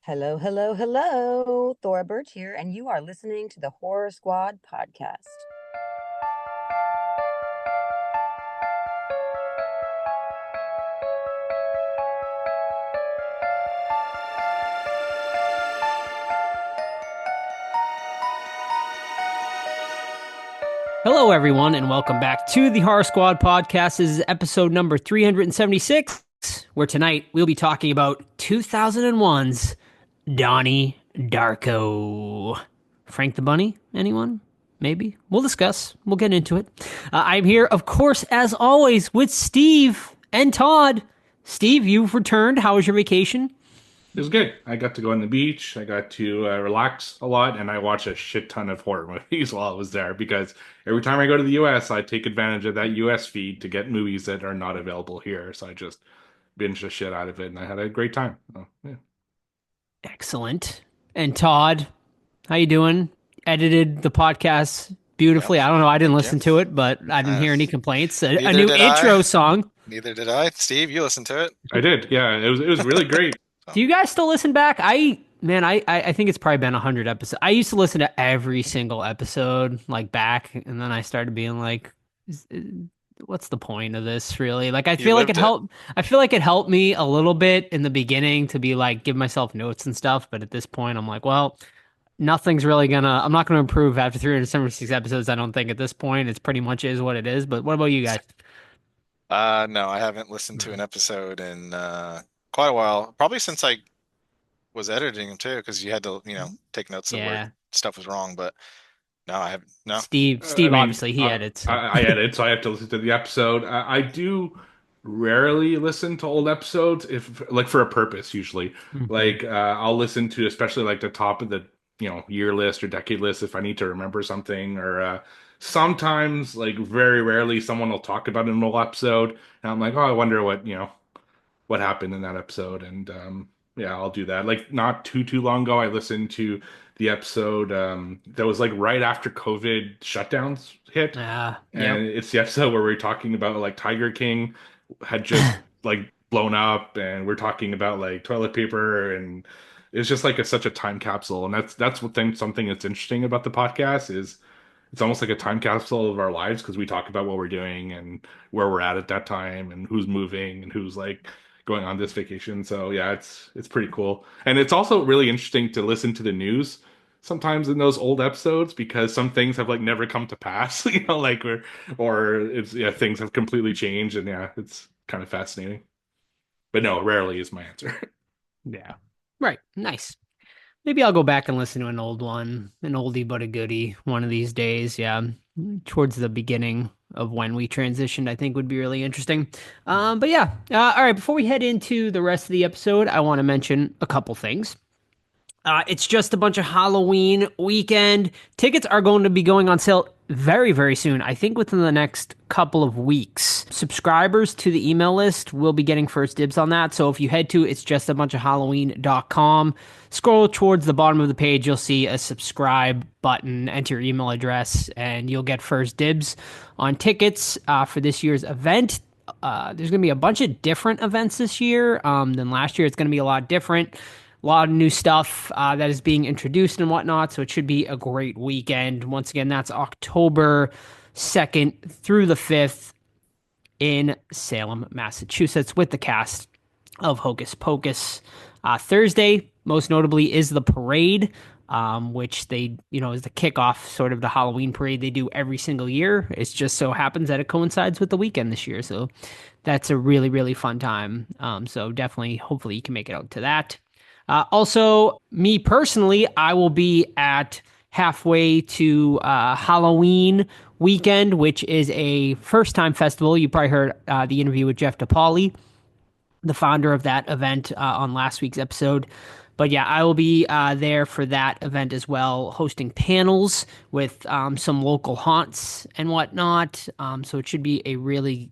Hello, hello, hello. Thora Birch here, and you are listening to the Horror Squad podcast. Hello, everyone, and welcome back to the Horror Squad podcast. This is episode number 376, where tonight we'll be talking about 2001's Donnie Darko. Frank the Bunny? Anyone? Maybe? We'll discuss. We'll get into it. I'm here, of course, as always, with Steve and Todd. Steve, you've returned. How was your vacation? It was good. I got to go on the beach. I got to relax a lot, and I watched a shit ton of horror movies while I was there because every time I go to the US, I take advantage of that US feed to get movies that are not available here. So I just binged the shit out of it, and I had a great time. So, yeah. Excellent. And Todd, how you doing? Edited the podcast Yep. beautifully. I don't know. I didn't Thank you. listen to it, but I didn't Uh, hear any complaints. A Neither new did I. intro song. Neither did I. Steve, you listened to it. I did. Yeah, it was really great. So, Do you guys still listen back? I think it's probably been 100 episodes. I used to listen to every single episode like back, and then I started being like, is- is- what's the point of this really? Like, I you feel like it lived it. helped. I feel like it helped me a little bit in the beginning to be like give myself notes and stuff. But at this point, I'm like, well, I'm not gonna improve after 376 episodes. I don't think at this point it's pretty much is what it is. But what about you guys? No, I haven't listened to an episode in quite a while. Probably since I was editing them too, because you had to, take notes of where Yeah, stuff was wrong. But no, I haven't. No. I Steve mean, obviously he edits. I edit, so I have to listen to the episode. I do rarely listen to old episodes, if like for a purpose, usually. Mhm. Like I'll listen to especially like the top of the year list or decade list if I need to remember something, or sometimes like very rarely someone will talk about an old episode, and I'm like, oh, I wonder what happened in that episode. And yeah, I'll do that. Like not too long ago, I listened to the episode that was like right after COVID shutdowns hit, and Yep. it's the episode where we're talking about like Tiger King had just like blown up, and we're talking about like toilet paper, and it's just like such a time capsule. And that's what thing something that's interesting about the podcast is it's almost like a time capsule of our lives because we talk about what we're doing and where we're at that time and who's moving and who's like going on this vacation. So yeah, it's pretty cool. And it's also really interesting to listen to the news sometimes in those old episodes because some things have like never come to pass, like or it's yeah, things have completely changed and yeah, it's kind of fascinating. But no, rarely is my answer. Yeah. Right. Nice. Maybe I'll go back and listen to an old one, an oldie but a goodie one of these days. Yeah. Towards the beginning of when we transitioned, I think would be really interesting. But yeah. All right. Before we head into the rest of the episode, I want to mention a couple things. It's just a bunch of Halloween weekend. Tickets are going to be going on sale very, very soon. I think within the next couple of weeks. Subscribers to the email list will be getting first dibs on that. So if you head to it's just a bunch of Halloween.com, scroll towards the bottom of the page, you'll see a subscribe button, enter your email address, and you'll get first dibs on tickets for this year's event. There's going to be a bunch of different events this year than last year. It's going to be a lot different. A lot of new stuff that is being introduced and whatnot. So it should be a great weekend. Once again, that's October 2nd through the 5th in Salem, Massachusetts, with the cast of Hocus Pocus. Thursday, most notably, is the parade, which is the kickoff sort of the Halloween parade they do every single year. It just so happens that it coincides with the weekend this year. So that's a really, really fun time. So definitely, hopefully, you can make it out to that. Also, me personally, I will be at halfway to Halloween weekend, which is a first time festival. You probably heard the interview with Jeff DePauli, the founder of that event, on last week's episode. But yeah, I will be there for that event as well, hosting panels with some local haunts and whatnot. So it should be a really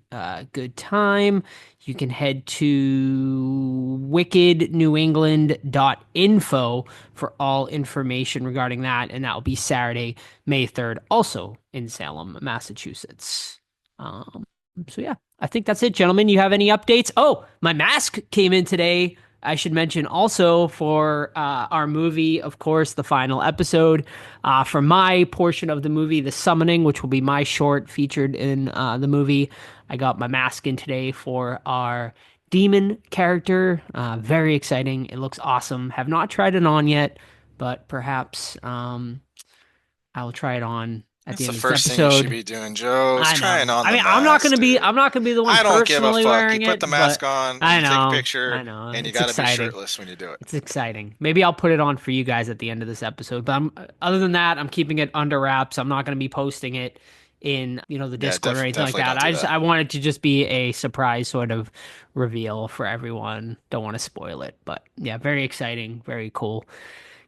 good time. You can head to wickednewengland.info for all information regarding that. And that will be Saturday, May 3rd, also in Salem, Massachusetts. So yeah, I think that's it, gentlemen. You have any updates? Oh, my mask came in today I should mention also for our movie, of course, the final episode, for my portion of the movie, The Summoning, which will be my short featured in the movie. I got my mask in today for our demon character. Very exciting. It looks awesome. Have not tried it on yet, but perhaps I will try it on at That's the the end of this first thing you should episode. be doing, Joe. Is I trying know. on I the mean, mask, dude. I'm not gonna be the one I don't give a personally fuck. You wearing put the it, mask but on, I you take a know. picture, I know. and you It's got to be exciting. shirtless when you do it. It's exciting. Maybe I'll put it on for you guys at the end of this episode. But other than that, I'm keeping it under wraps. I'm not going to be posting it in, the Yeah, Discord or anything like definitely that. don't do that. I want it to just be a surprise sort of reveal for everyone. Don't want to spoil it, but yeah, very exciting, very cool.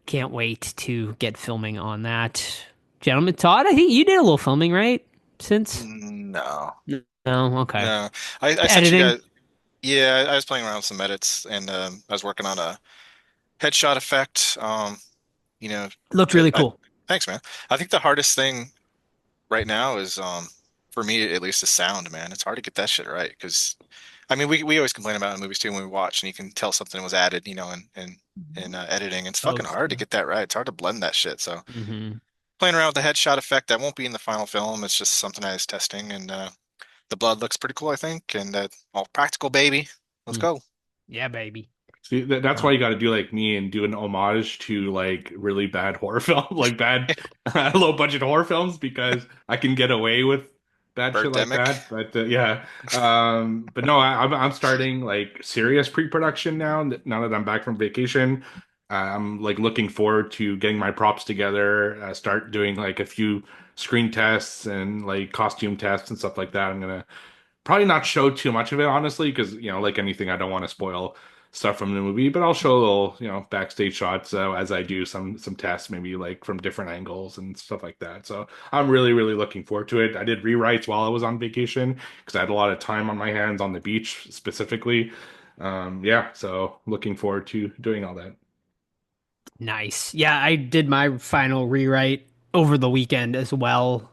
Can't wait to get filming on that. Gentleman Todd, I think you did a little filming, right? Since No, no, okay. no. I sent you Editing guys. Yeah, I was playing around with some edits, and I was working on a headshot effect. You know, looked really cool. thanks, man. I think the hardest thing right now is, for me at least, is sound, man. It's hard to get that shit right because, I mean, we always complain about it in movies too when we watch, and you can tell something was added, in editing. It's fucking Post, hard to yeah. get that right. It's hard to blend that shit. So Hmm. playing around with the headshot effect, that won't be in the final film. It's just something I was testing, and the blood looks pretty cool, I think, and all practical, baby. Let's go. Yeah, baby. See, that's why you got to do like me and do an homage to like really bad horror film, like bad low budget horror films, because I can get away with bad shit like Birdemic. that. But yeah, but no, I'm starting like serious pre-production now. Now that I'm back from vacation, I'm like looking forward to getting my props together. Start doing like a few screen tests and like costume tests and stuff like that. I'm gonna probably not show too much of it, honestly, because like anything, I don't want to spoil stuff from the movie. But I'll show a little, backstage shots as I do some tests, maybe like from different angles and stuff like that. So I'm really, really looking forward to it. I did rewrites while I was on vacation because I had a lot of time on my hands on the beach specifically. Yeah, so looking forward to doing all that. Nice. Yeah, I did my final rewrite over the weekend as well.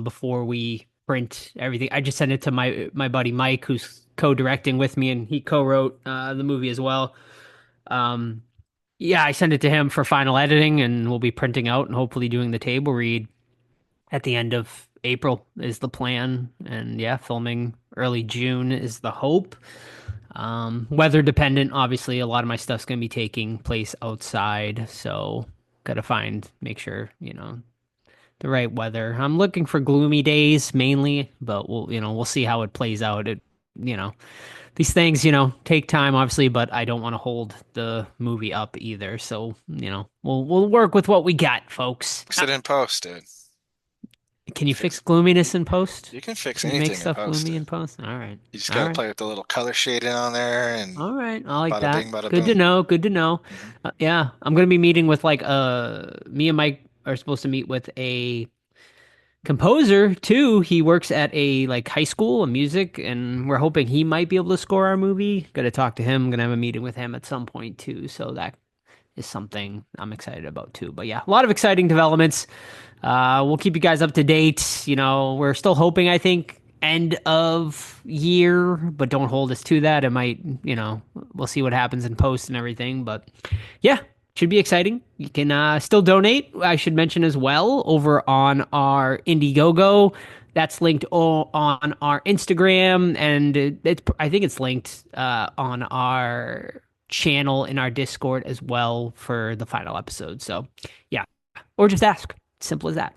Before we print everything, I just sent it to my buddy Mike, who's co-directing with me, and he co-wrote the movie as well. Um, yeah, I sent it to him for final editing, and we'll be printing out and hopefully doing the table read at the end of April is the plan, and yeah, filming early June is the hope. Weather dependent, obviously, a lot of my stuff's gonna be taking place outside, so gotta make sure, the right weather. I'm looking for gloomy days mainly, but we'll see how it plays out. You know, these things, take time, obviously, but I don't want to hold the movie up either. So, we'll work with what we got, folks. Fix it in post, dude. Can you fix gloominess in post? You can fix Can you make anything in stuff post, gloomy dude. in post? All right. You just All gotta right. play with the little color shading on there and All right. I like bada that. bing, bada Good to boom. know. Good to know. Mhm. Yeah, I'm gonna be meeting with like me and Mike are supposed to meet with a composer too. He works at a like high school of music, and we're hoping he might be able to score our movie. Gonna talk to him. Gonna have a meeting with him at some point too. So that is something I'm excited about too. But yeah, a lot of exciting developments. We'll keep you guys up to date. We're still hoping, I think, end of year, but don't hold us to that. It might, we'll see what happens in post and everything. But yeah, should be exciting. You can still donate. I should mention as well over on our Indiegogo. That's linked on our Instagram, and I think it's linked on our channel in our Discord as well for the final episode. So yeah, or just ask. Simple as that.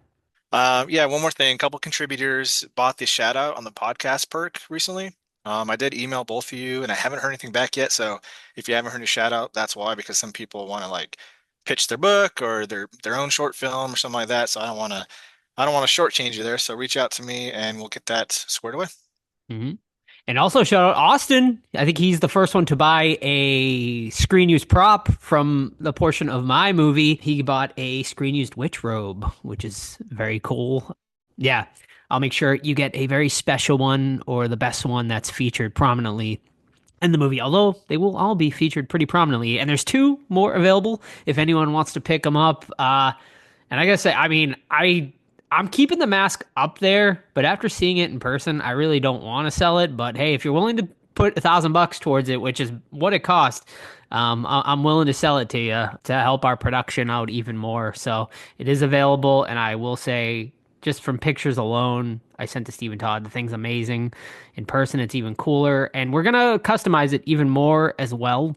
Yeah, one more thing. A couple contributors bought the shout out on the podcast perk recently. I did email both of you, and I haven't heard anything back yet. So if you haven't heard a shout out, that's why, because some people want to like pitch their book or their own short film or something like that. So I don't want to shortchange you there. So reach out to me, and we'll get that squared away. Mm-hmm. And also shout out Austin. I think he's the first one to buy a screen used prop from the portion of my movie. He bought a screen used witch robe, which is very cool. Yeah, I'll make sure you get a very special one or the best one that's featured prominently in the movie, although they will all be featured pretty prominently. And there's two more available if anyone wants to pick them up. And I gotta say, I mean, I'm keeping the mask up there, but after seeing it in person, I really don't want to sell it. But hey, if you're willing to put $1,000 towards it, which is what it cost, I'm willing to sell it to you to help our production out even more. So it is available, and I will say, just from pictures alone, I sent to Stephen Todd. The thing's amazing. In person, it's even cooler, and we're gonna customize it even more as well.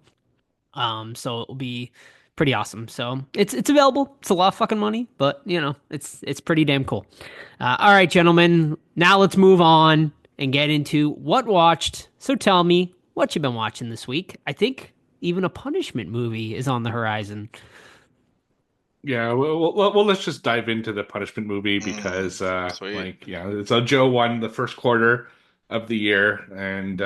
So it'll be pretty awesome. So it's available. It's a lot of fucking money, but it's pretty damn cool. All right, gentlemen. Now let's move on and get into what watched. So tell me what you've been watching this week. I think even a punishment movie is on the horizon. Yeah, well, let's just dive into the punishment movie because, Sweet. so Joe won the first quarter of the year, and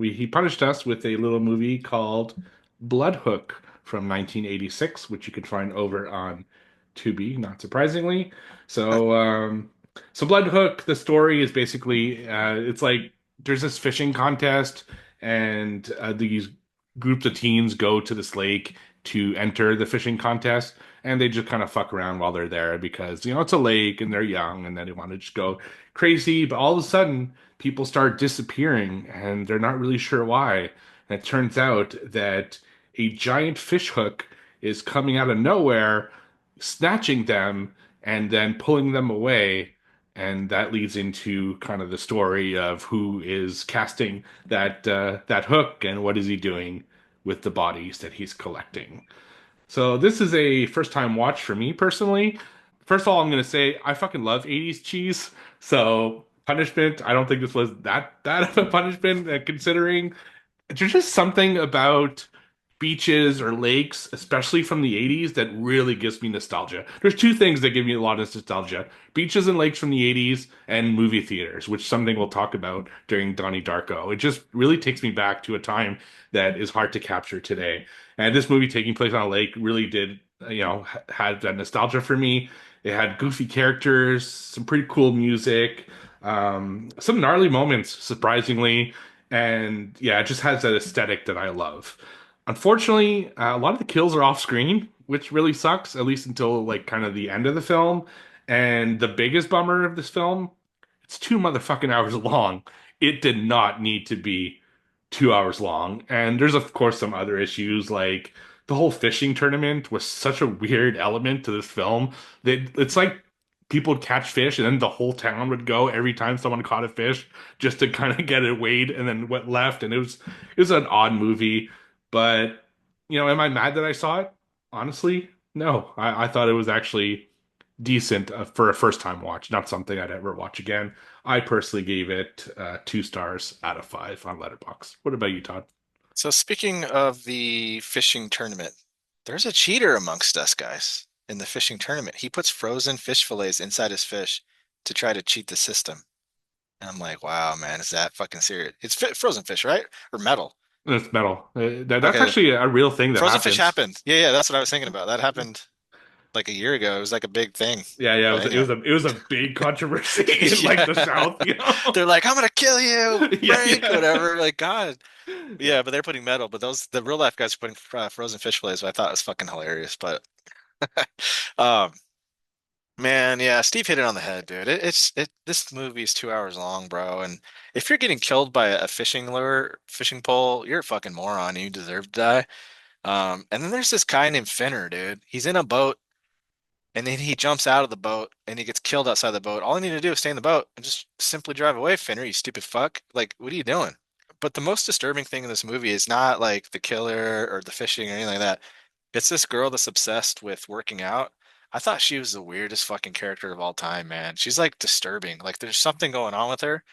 he punished us with a little movie called Blood Hook from 1986, which you can find over on Tubi, not surprisingly. So, so Blood Hook, the story is basically, it's like there's this fishing contest, and these groups of teens go to this lake to enter the fishing contest, and they just kind of fuck around while they're there because it's a lake and they're young and then they want to just go crazy. But all of a sudden, people start disappearing and they're not really sure why. And it turns out that a giant fish hook is coming out of nowhere, snatching them and then pulling them away. And that leads into kind of the story of who is casting that hook and what is he doing with the bodies that he's collecting. So this is a first time watch for me personally. First of all, I'm gonna say I fucking love 80s cheese. So punishment, I don't think this was that of a punishment, considering there's just something about beaches or lakes, especially from the 80s, that really gives me nostalgia. There's two things that give me a lot of nostalgia: beaches and lakes from the 80s and movie theaters, which something we'll talk about during Donnie Darko. It just really takes me back to a time that is hard to capture today. And this movie taking place on a lake really did, had that nostalgia for me. It had goofy characters, some pretty cool music, some gnarly moments, surprisingly. And yeah, it just has that aesthetic that I love. Unfortunately, a lot of the kills are off screen, which really sucks, at least until like kind of the end of the film. And the biggest bummer of this film, it's 2 motherfucking hours long. It did not need to be 2 hours long. And there's of course some other issues, like the whole fishing tournament was such a weird element to this film that it's like people would catch fish and then the whole town would go every time someone caught a fish just to kind of get it weighed and then what left. And it was an odd movie. But, am I mad that I saw it? Honestly, no. I thought it was actually decent for a first time watch, not something I'd ever watch again. I personally gave it 2 stars out of 5 on Letterboxd. What about you, Todd? So speaking of the fishing tournament, there's a cheater amongst us guys in the fishing tournament. He puts frozen fish fillets inside his fish to try to cheat the system. And I'm like, wow, man, is that fucking serious? It's frozen fish, right? Or metal? It's metal. That's Okay, actually a real thing that frozen fish happens. happened. Yeah, yeah, that's what I was thinking about. That happened like a year ago. It was like a big thing. Yeah, yeah, But it was anyway, a big controversy in like the yeah, South, you know? they're like, I'm gonna kill you, Yeah, Frank, yeah. whatever. Like, God, Yeah. yeah. But they're putting metal. But the real life guys are putting frozen fish fillets. Which I thought was fucking hilarious. But um, man, yeah, Steve hit it on the head, dude. This movie is 2 hours long, bro. And if you're getting killed by a fishing lure, fishing pole, you're a fucking moron. You deserve to die. And then there's this guy named Finner, dude. He's in a boat and then he jumps out of the boat and he gets killed outside the boat. All I need to do is stay in the boat and just simply drive away, Finner, you stupid fuck. Like, what are you doing? But the most disturbing thing in this movie is not like the killer or the fishing or anything like that. It's this girl that's obsessed with working out. I thought she was the weirdest fucking character of all time, man. She's like disturbing. Like there's something going on with her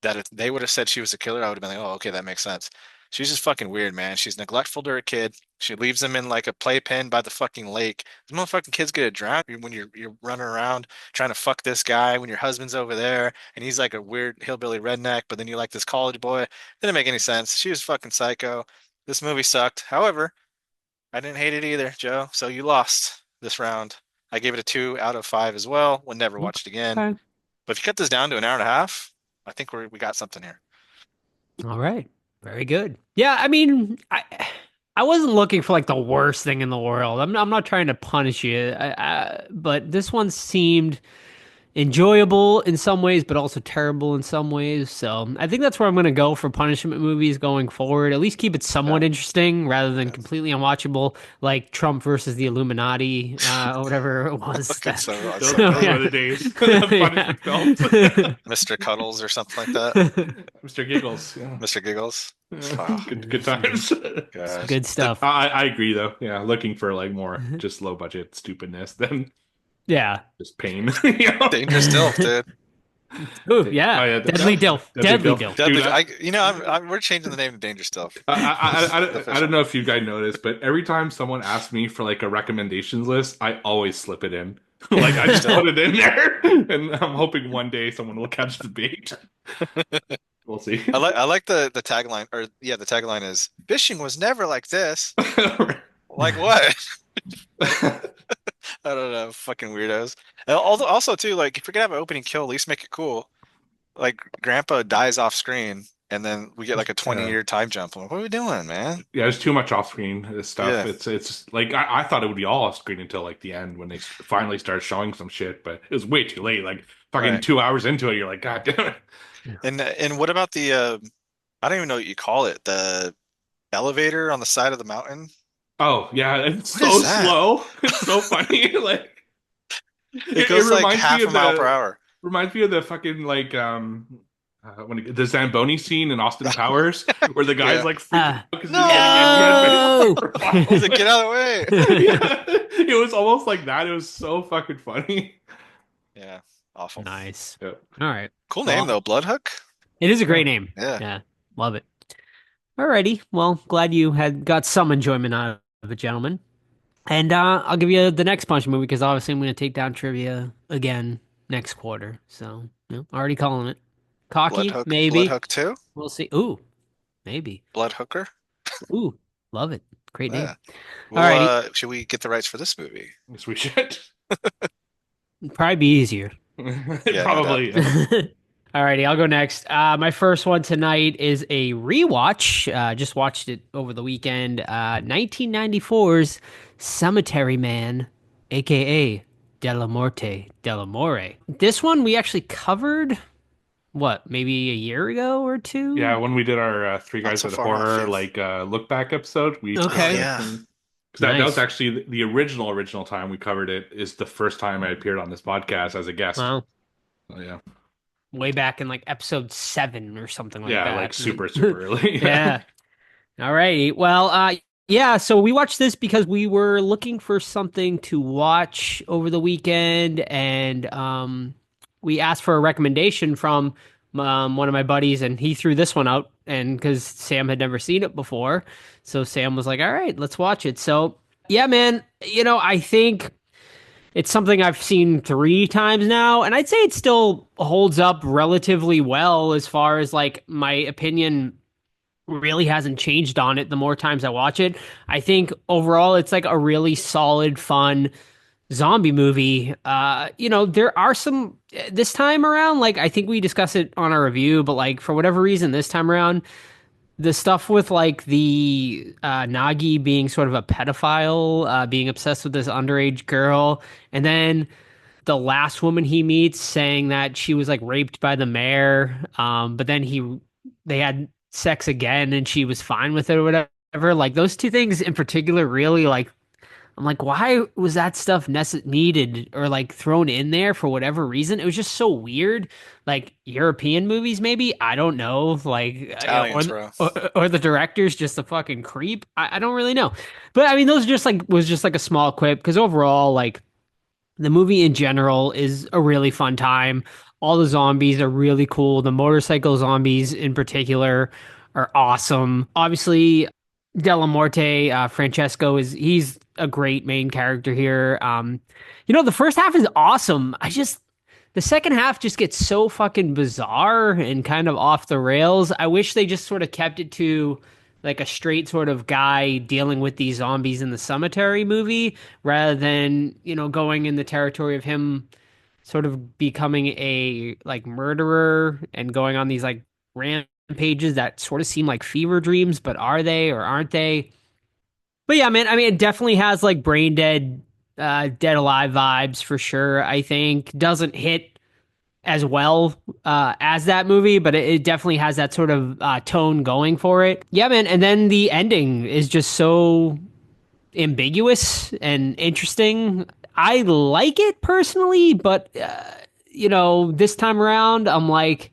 that if they would have said she was a killer, I would have been like, oh, okay, that makes sense. She's just fucking weird, man. She's neglectful to her kid. She leaves him in like a playpen by the fucking lake. These motherfucking kids get drowned when you're running around trying to fuck this guy when your husband's over there and he's like a weird hillbilly redneck, but then you like this college boy. Didn't make any sense. She was fucking psycho. This movie sucked. However, I didn't hate it either, Joe. So you lost this round. I gave it a 2 out of 5 as well. Would never watch it again. Okay. But if you cut this down to an hour and a half, I think we got something here. All right. Very good. Yeah, I mean, I wasn't looking for like the worst thing in the world. I'm not trying to punish you, but this one seemed enjoyable in some ways, but also terrible in some ways. So I think that's where I'm going to go for punishment movies going forward. At least keep it Yeah. somewhat interesting rather than Yes. completely unwatchable, like Trump versus the Illuminati, or whatever it was. Fucking That. so Those, so those good. were the days. The Yeah. punishment films. Mr. Cuddles or something like that. Mr. Giggles. Yeah. Mr. Giggles. Yeah. Oh, Good Some good, times. some gosh. good stuff. I agree though. Yeah, looking for like more just low budget stupidness than Yeah. just pain. You know? Dangerous Dilf, dude. Ooh, Oh yeah. yeah, Deadly Dilf. Deadly Deadly Dilf. Dilf. Dude, Deadly. We're changing the name to Dangerous Dilf. The I official. don't know if you guys noticed, but every time someone asks me for like a recommendations list, I always slip it in. Like I just put it in there, and I'm hoping one day someone will catch the bait. We'll see. I like the tagline, or yeah, the tagline is fishing was never like this. Like what? I don't know, fucking weirdos. And also too, like if you're gonna have an opening kill, at least make it cool. Like Grandpa dies off screen, and then we get like a 20-year time jump. I'm like, what are we doing, man? Yeah, there's too much off screen stuff. Yeah, It's like I thought it would be all off screen until like the end when they finally started showing some shit, but it was way too late. Like fucking right. 2 hours into it, you're like, God damn it. And what about the I don't even know what you call it, the elevator on the side of the mountain? Oh yeah, it's What so is that? slow. It's so funny. Like It it goes like reminds me half a of mile per the hour. fucking like the Zamboni scene in Austin Powers where the guy's Yeah. like freaking out because he's getting No! for a while. He's like, get out of the way. Yeah, it was almost like that. It was so fucking funny. Yeah, awful. Nice. Yeah. All right. Cool name Well, though, Bloodhook. it is a great name. Yeah. Yeah. Love it. Alrighty. Well, glad you had got some enjoyment out of it, gentlemen. And I'll give you the next punch movie because obviously I'm going to take down trivia again next quarter. So, already calling it. Cocky, Bloodhook. maybe. Bloodhook 2. We'll see. Ooh, maybe. Bloodhooker. Ooh, love it. Great name. Yeah. Well, Alrighty. should we get the rights for this movie? Yes, we should. Probably be easier. Yeah, Probably. no Yeah. Alrighty, I'll go next. My first one tonight is a rewatch. Just watched it over the weekend. 1994's Cemetery Man, aka Della Morte, Della More. This one we actually covered, what, maybe a year ago or two? Yeah, when we did our Three Not Guys so with far off, Horror yeah. like look back episode, we Okay. Oh, yeah. because that was Nice. actually the original time we covered it. Is the first time I appeared on this podcast as a guest. Wow. Oh, yeah, Way back in like episode 7 or something like yeah, that. like super early. Yeah. All righty. Well, yeah, so we watched this because we were looking for something to watch over the weekend, and we asked for a recommendation from one of my buddies, and he threw this one out, and because Sam had never seen it before, so Sam was like, "All right, let's watch it." So, yeah, man, I think it's something I've seen 3 times now, and I'd say it still holds up relatively well as far as like my opinion really hasn't changed on it the more times I watch it. I think overall it's like a really solid, fun zombie movie. There are some this time around, like I think we discussed it on our review, but like for whatever reason this time around, the stuff with like the Nagi being sort of a pedophile, being obsessed with this underage girl, and then the last woman he meets saying that she was like raped by the mayor, but then they had sex again and she was fine with it or whatever. Like those two things in particular really like I'm like, why was that stuff needed or like thrown in there for whatever reason? It was just so weird. Like European movies, maybe, I don't know. Like, Italians, bro. or the director's just a fucking creep. I don't really know. But I mean, those just like was just like a small quip because overall, like the movie in general is a really fun time. All the zombies are really cool. The motorcycle zombies in particular are awesome. Obviously, Della Morte, Francesco he's a great main character here. The first half is awesome. The second half just gets so fucking bizarre and kind of off the rails. I wish they just sort of kept it to like a straight sort of guy dealing with these zombies in the cemetery movie rather than, going in the territory of him sort of becoming a like murderer and going on these like rampages that sort of seem like fever dreams, but are they or aren't they? But yeah, man, I mean, it definitely has like brain dead, dead alive vibes for sure. I think doesn't hit as well as that movie, but it definitely has that sort of tone going for it. Yeah, man. And then the ending is just so ambiguous and interesting. I like it personally, but this time around, I'm like,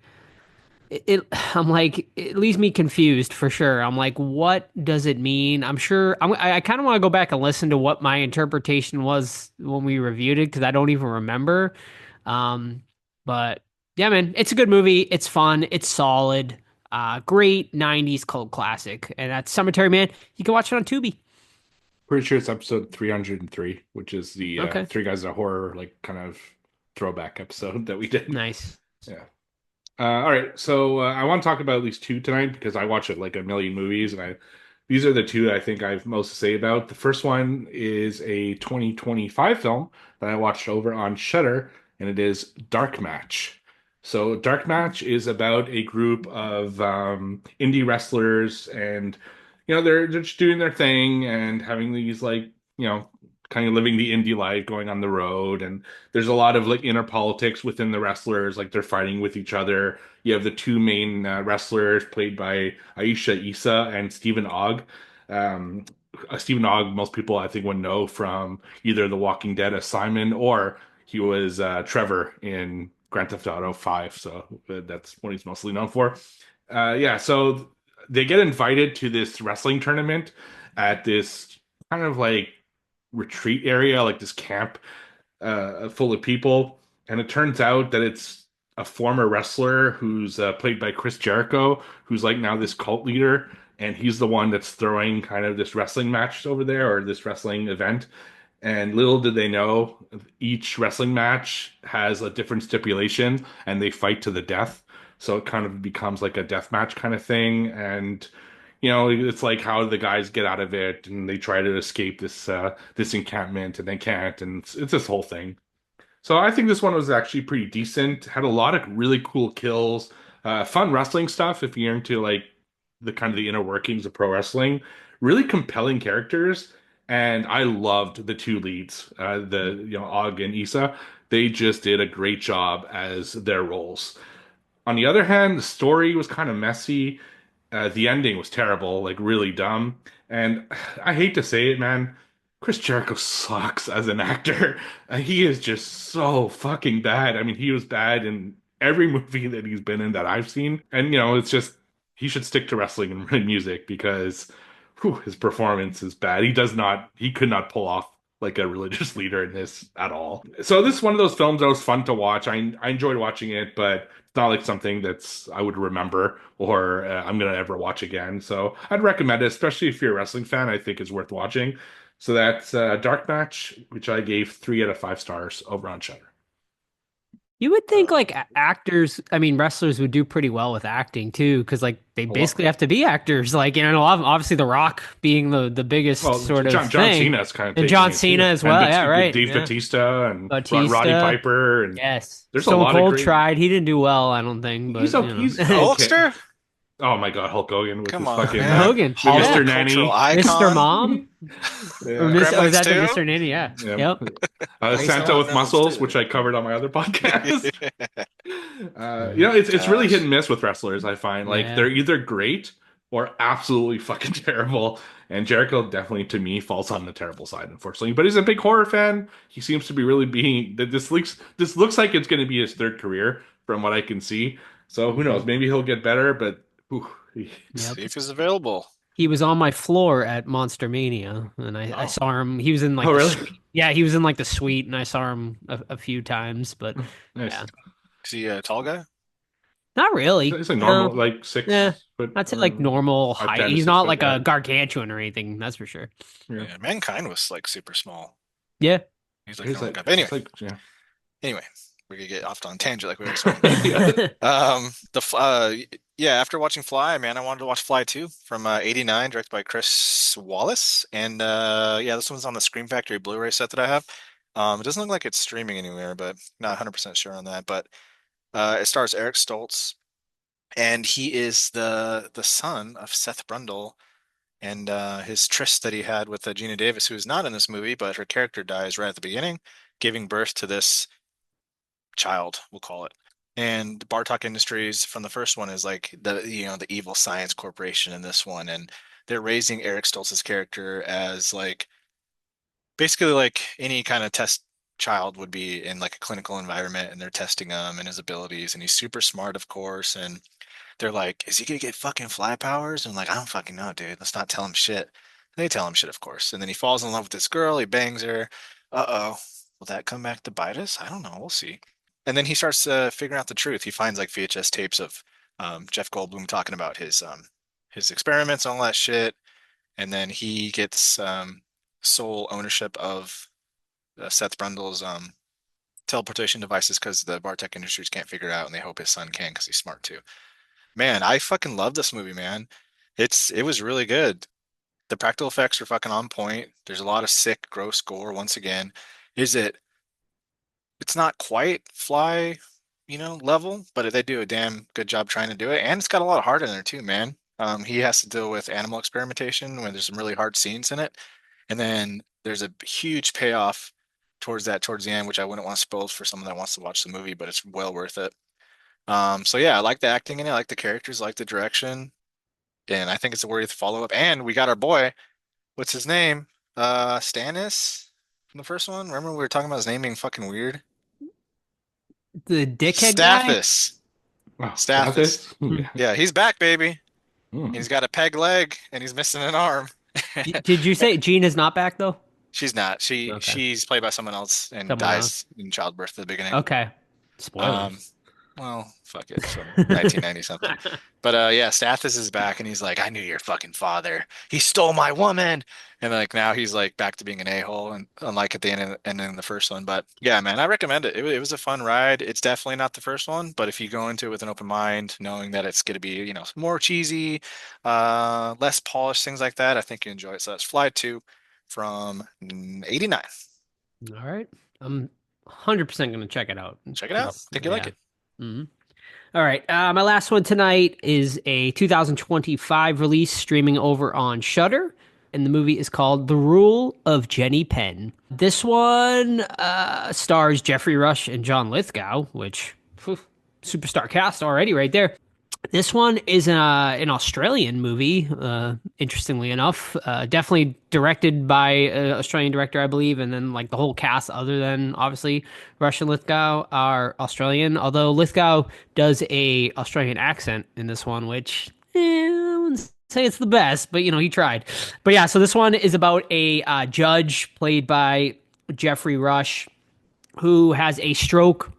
it leaves me confused for sure. I'm like, what does it mean? I'm sure I kind of want to go back and listen to what my interpretation was when we reviewed it because I don't even remember. Um, but yeah, man, it's a good movie. It's fun. It's solid. Great 90s cult classic. And that's Cemetery Man. You can watch it on Tubi. Pretty sure it's episode 303, which is the Okay. Three Guys in a Horror, like kind of throwback episode that we did. Nice. Yeah. All right, so I want to talk about at least two tonight because I watch like a million movies, and I these are the two I think I've most to say about. The first one is a 2025 film that I watched over on Shudder, and it is Dark Match. So Dark Match is about a group of indie wrestlers, and they're just doing their thing and having these like kind of living the indie life, going on the road, and there's a lot of like inner politics within the wrestlers, like they're fighting with each other. You have the two main wrestlers played by Aisha Issa and Stephen Ogg. Um, Stephen Ogg, most people I think would know from either The Walking Dead as Simon, or he was Trevor in Grand Theft Auto 5. So that's what he's mostly known for. Yeah, so they get invited to this wrestling tournament at this kind of like retreat area, like this camp full of people. And it turns out that it's a former wrestler who's played by Chris Jericho, who's like now this cult leader. And he's the one that's throwing kind of this wrestling match over there, or this wrestling event. And little did they know, each wrestling match has a different stipulation and they fight to the death. So it kind of becomes like a death match kind of thing. And it's like how the guys get out of it, and they try to escape this encampment, and they can't, and it's this whole thing. So I think this one was actually pretty decent. Had a lot of really cool kills, fun wrestling stuff if you're into like the kind of the inner workings of pro wrestling. Really compelling characters, and I loved the two leads, the Og and Issa. They just did a great job as their roles. On the other hand, the story was kind of messy. The ending was terrible, like really dumb. And I hate to say it, man, Chris Jericho sucks as an actor. He is just so fucking bad. I mean, he was bad in every movie that he's been in that I've seen. And, it's just, he should stick to wrestling and music because his performance is bad. He could not pull off like a religious leader in this at all. So this is one of those films that was fun to watch. I enjoyed watching it, but it's not like something that's I would remember or I'm gonna ever watch again. So I'd recommend it, especially if you're a wrestling fan. I think it's worth watching. So that's Dark Match, which I gave 3 out of 5 stars over on Shudder. You would think like actors, I mean, wrestlers would do pretty well with acting too, because like they Well, basically have to be actors. Like, obviously The Rock being the biggest well, sort of John thing. Cena's kind of And taking John it Cena too, as and well. Yeah, right. Dave Yeah. Batista and Roddy Batista. Piper, and Yes. there's a Stone lot of Cold great. tried. He didn't do well, I don't think, He's but okay. He's okay. Hulkster? Oh my God, Hulk Hogan with Come his on, fucking man. Hogan. the Yeah. Mr. Nanny. Cultural Mr. icon. Mom? Yeah. Or was Gremlins that the 2? Mr. Nanny? Yeah. Yeah. Yep. Based Santa on with Gremlins Muscles, 2. which I covered on my other podcast. Oh, It's really hit Gosh. and miss with wrestlers, I find. Like yeah. they're either great or absolutely fucking terrible. And Jericho definitely to me falls on the terrible side, unfortunately. But he's a big horror fan. He seems to be really being that this looks like it's gonna be his third career from what I can see. So who knows? Maybe he'll get better, but whew, Yep. See if he's available. He was on my floor at Monster Mania, and I Oh. saw him. He was in like Oh, the really? suite. Yeah, he was in like the suite, and I saw him a few times, but Nice. yeah, Is he a tall guy? not really. It's like No. normal, like 6 Yeah, foot. I'd say like normal 5'10" height. to He's 6 not foot, like yeah. a gargantuan or anything, that's for sure. Yeah. Yeah, Mankind was like super small. Yeah. He's like, He's normal like, guy. But anyway, it's like, yeah. anyway, we're gonna get off on a tangent like we were expecting. After watching Fly, man, I wanted to watch Fly 2 from '89, directed by Chris Wallace, and this one's on the Scream Factory Blu-ray set that I have. It doesn't look like it's streaming anywhere, but not 100% sure on that. But it stars Eric Stoltz, and he is the son of Seth Brundle and his tryst that he had with Gina Davis, who is not in this movie, but her character dies right at the beginning, giving birth to this child, we'll call it. And Bartok Industries from the first one is like the evil science corporation in this one, and they're raising Eric Stoltz's character as like basically like any kind of test child would be in like a clinical environment, and they're testing him and his abilities, and he's super smart, of course, and they're like, is he gonna get fucking fly powers? And I'm like, I don't fucking know, dude. Let's not tell him shit. They tell him shit, of course. And then he falls in love with this girl. He bangs her. Uh-oh. Will that come back to bite us? I don't know. We'll see. And then he starts figuring out the truth. He finds like VHS tapes of Jeff Goldblum talking about his experiments and all that shit. And then he gets sole ownership of Seth Brundle's teleportation devices because the Bartek Industries can't figure it out, and they hope his son can because he's smart too. Man, I fucking love this movie, man. It was really good. The practical effects are fucking on point. There's a lot of sick, gross gore once again. Is it's not quite Fly, level, but they do a damn good job trying to do it. And it's got a lot of heart in there too, man. He has to deal with animal experimentation when there's some really hard scenes in it. And then there's a huge payoff towards the end, which I wouldn't want to spoil for someone that wants to watch the movie, but it's well worth it. So yeah, I like the acting in it, I like the characters, I like the direction, and I think it's a worthy follow-up. And we got our boy, what's his name? Stannis from the first one. Remember we were talking about his name being fucking weird? The dickhead guy? Stathis. Oh, Stathis. Stathis? Yeah, he's back, baby. Hmm. He's got a peg leg and he's missing an arm. Did you say Jean is not back though? She's not. Okay. She's played by someone else and Someone dies else. in childbirth at the beginning. Okay. Um, Spoilers. well, fuck it, from 1990 something. But yeah, Stathis is back and he's like, I knew your fucking father. He stole my woman. And like now he's like back to being an a-hole, and unlike at the end in the first one. But yeah, man, I recommend it. It was a fun ride. It's definitely not the first one, but if you go into it with an open mind, knowing that it's gonna be, more cheesy, less polished, things like that, I think you enjoy it. So that's Fly 2 from 89. All right. I'm 100% going to check it out. Check it out. Think you like it. Mhm. All right. My last one tonight is a 2025 release streaming over on Shudder, and the movie is called The Rule of Jenny Penn. This one stars Jeffrey Rush and John Lithgow, which superstar cast already right there. This one is an Australian movie, interestingly enough. Definitely directed by an Australian director, I believe, and then like the whole cast, other than obviously Rush and Lithgow, are Australian. Although Lithgow does a Australian accent in this one, which I wouldn't say it's the best, but he tried. But yeah, so this one is about a judge played by Jeffrey Rush who has a stroke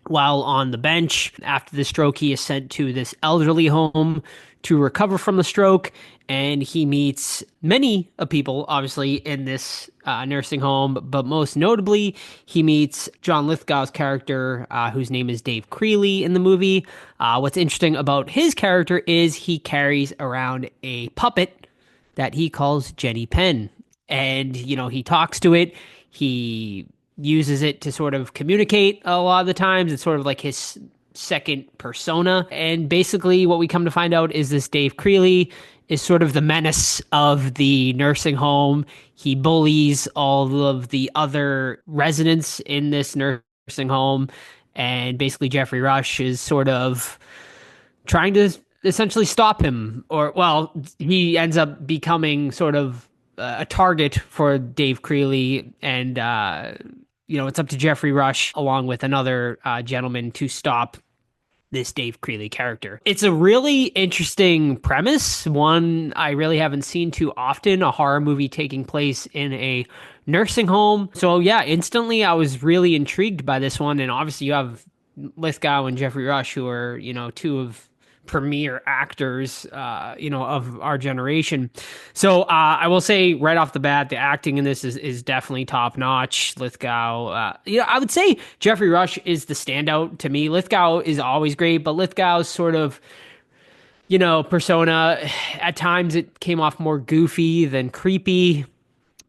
while on the bench. After the stroke, he is sent to this elderly home to recover from the stroke, and he meets many people, obviously, in this nursing home, but most notably, he meets John Lithgow's character, whose name is Dave Creeley in the movie. What's interesting about his character is he carries around a puppet that he calls Jenny Penn, and, he talks to it. He uses it to sort of communicate a lot of the times. It's sort of like his second persona. And basically, what we come to find out is this Dave Creeley is sort of the menace of the nursing home. He bullies all of the other residents in this nursing home. And basically, Jeffrey Rush is sort of trying to essentially stop him. Or, well, he ends up becoming sort of a target for Dave Creeley, and it's up to Jeffrey Rush along with another gentleman to stop this Dave Creeley character. It's a really interesting premise, one I really haven't seen too often, a horror movie taking place in a nursing home. So yeah, instantly I was really intrigued by this one, and obviously you have Lithgow and Jeffrey Rush, who are, two of premier actors, of our generation. So I will say right off the bat, the acting in this is definitely top notch. Lithgow, I would say Jeffrey Rush is the standout to me. Lithgow is always great, but Lithgow's sort of, persona, at times it came off more goofy than creepy,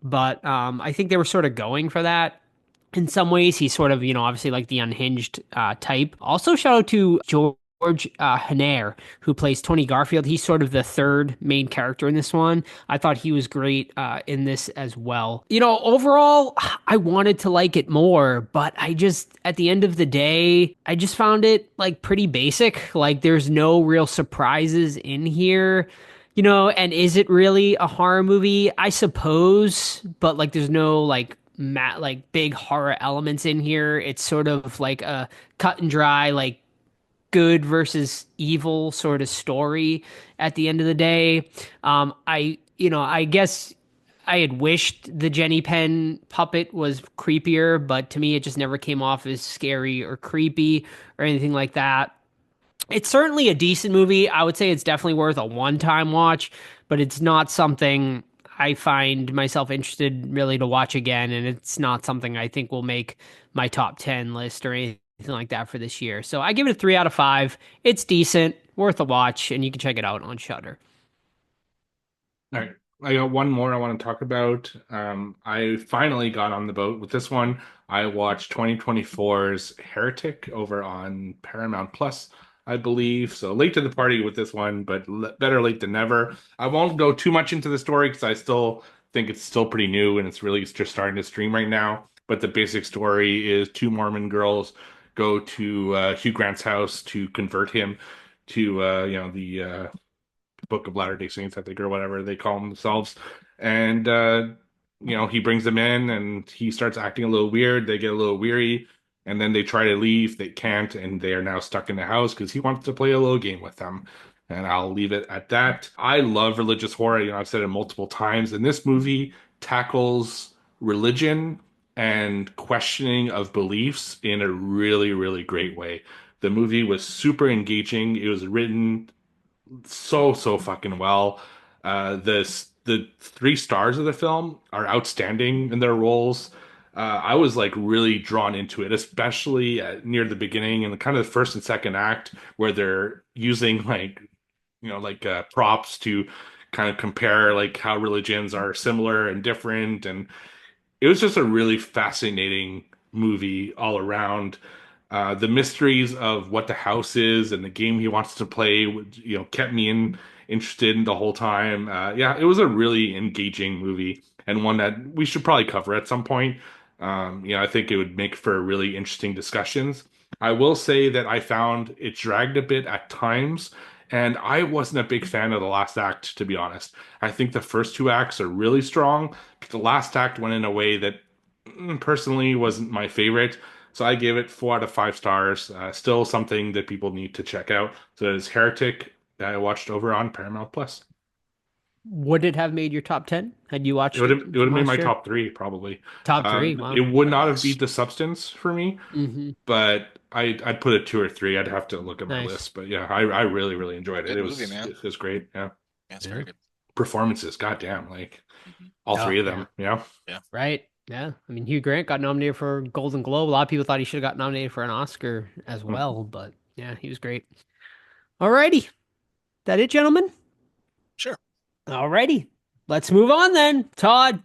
but I think they were sort of going for that. In some ways, he's sort of, obviously like the unhinged type. Also, shout out to George Hanair, who plays Tony Garfield. He's sort of the third main character in this one. I thought he was great in this as well. You know, overall, I wanted to like it more, but at the end of the day, I just found it like pretty basic. Like, there's no real surprises in here. You know, and is it really a horror movie? I suppose, but like, there's no like big horror elements in here. It's sort of like a cut and dry, like good versus evil sort of story at the end of the day. I guess I had wished the Jenny Pen puppet was creepier, but to me, it just never came off as scary or creepy or anything like that. It's certainly a decent movie. I would say it's definitely worth a one-time watch, but it's not something I find myself interested really to watch again, and it's not something I think will make my top 10 list or anything like that for this year. So I give it a 3 out of 5. It's decent, worth a watch, and you can check it out on Shudder. All right. I got one more I want to talk about. I finally got on the boat with this one. I watched 2024's Heretic over on Paramount Plus, I believe. So late to the party with this one, but better late than never. I won't go too much into the story because I still think it's still pretty new and it's really just starting to stream right now. But the basic story is two Mormon girls go to Hugh Grant's house to convert him to the Book of Latter-day Saints, I think, or whatever they call themselves. And he brings them in and he starts acting a little weird. They get a little weary and then they try to leave. They can't, and they are now stuck in the house because he wants to play a little game with them. And I'll leave it at that. I love religious horror. I've said it multiple times. And this movie tackles religion and questioning of beliefs in a really, really great way. The movie was super engaging. It was written so fucking well. The three stars of the film are outstanding in their roles. I was like really drawn into it, especially near the beginning and kind of the first and second act where they're using props to kind of compare like how religions are similar and different, and it was just a really fascinating movie all around. The mysteries of what the house is and the game he wants to play, kept me interested in the whole time. Yeah, it was a really engaging movie and one that we should probably cover at some point. I think it would make for really interesting discussions. I will say that I found it dragged a bit at times, and I wasn't a big fan of the last act, to be honest. I think the first two acts are really strong, but the last act went in a way that personally wasn't my favorite. So I gave it 4 out of 5 stars. Still something that people need to check out. So it is Heretic that I watched over on Paramount Plus. Would it have made your top 10 had you watched it It would have made my year? top three probably. Top three, wow. It would not have Nice. beat The Substance for me, Hmm. but I'd put it 2 or 3. I'd have to look at my Nice. list. But yeah, I really really enjoyed it. Good It movie, was man. it was great. Yeah, Yeah, it's very good. performances, goddamn, like Mhm. all Oh, three of them. Yeah. Right. Yeah. I mean, Hugh Grant got nominated for Golden Globe. A lot of people thought he should have got nominated for an Oscar as well, but yeah, he was great. Alrighty. That it, gentlemen? Sure. Alrighty. Let's move on then. Todd,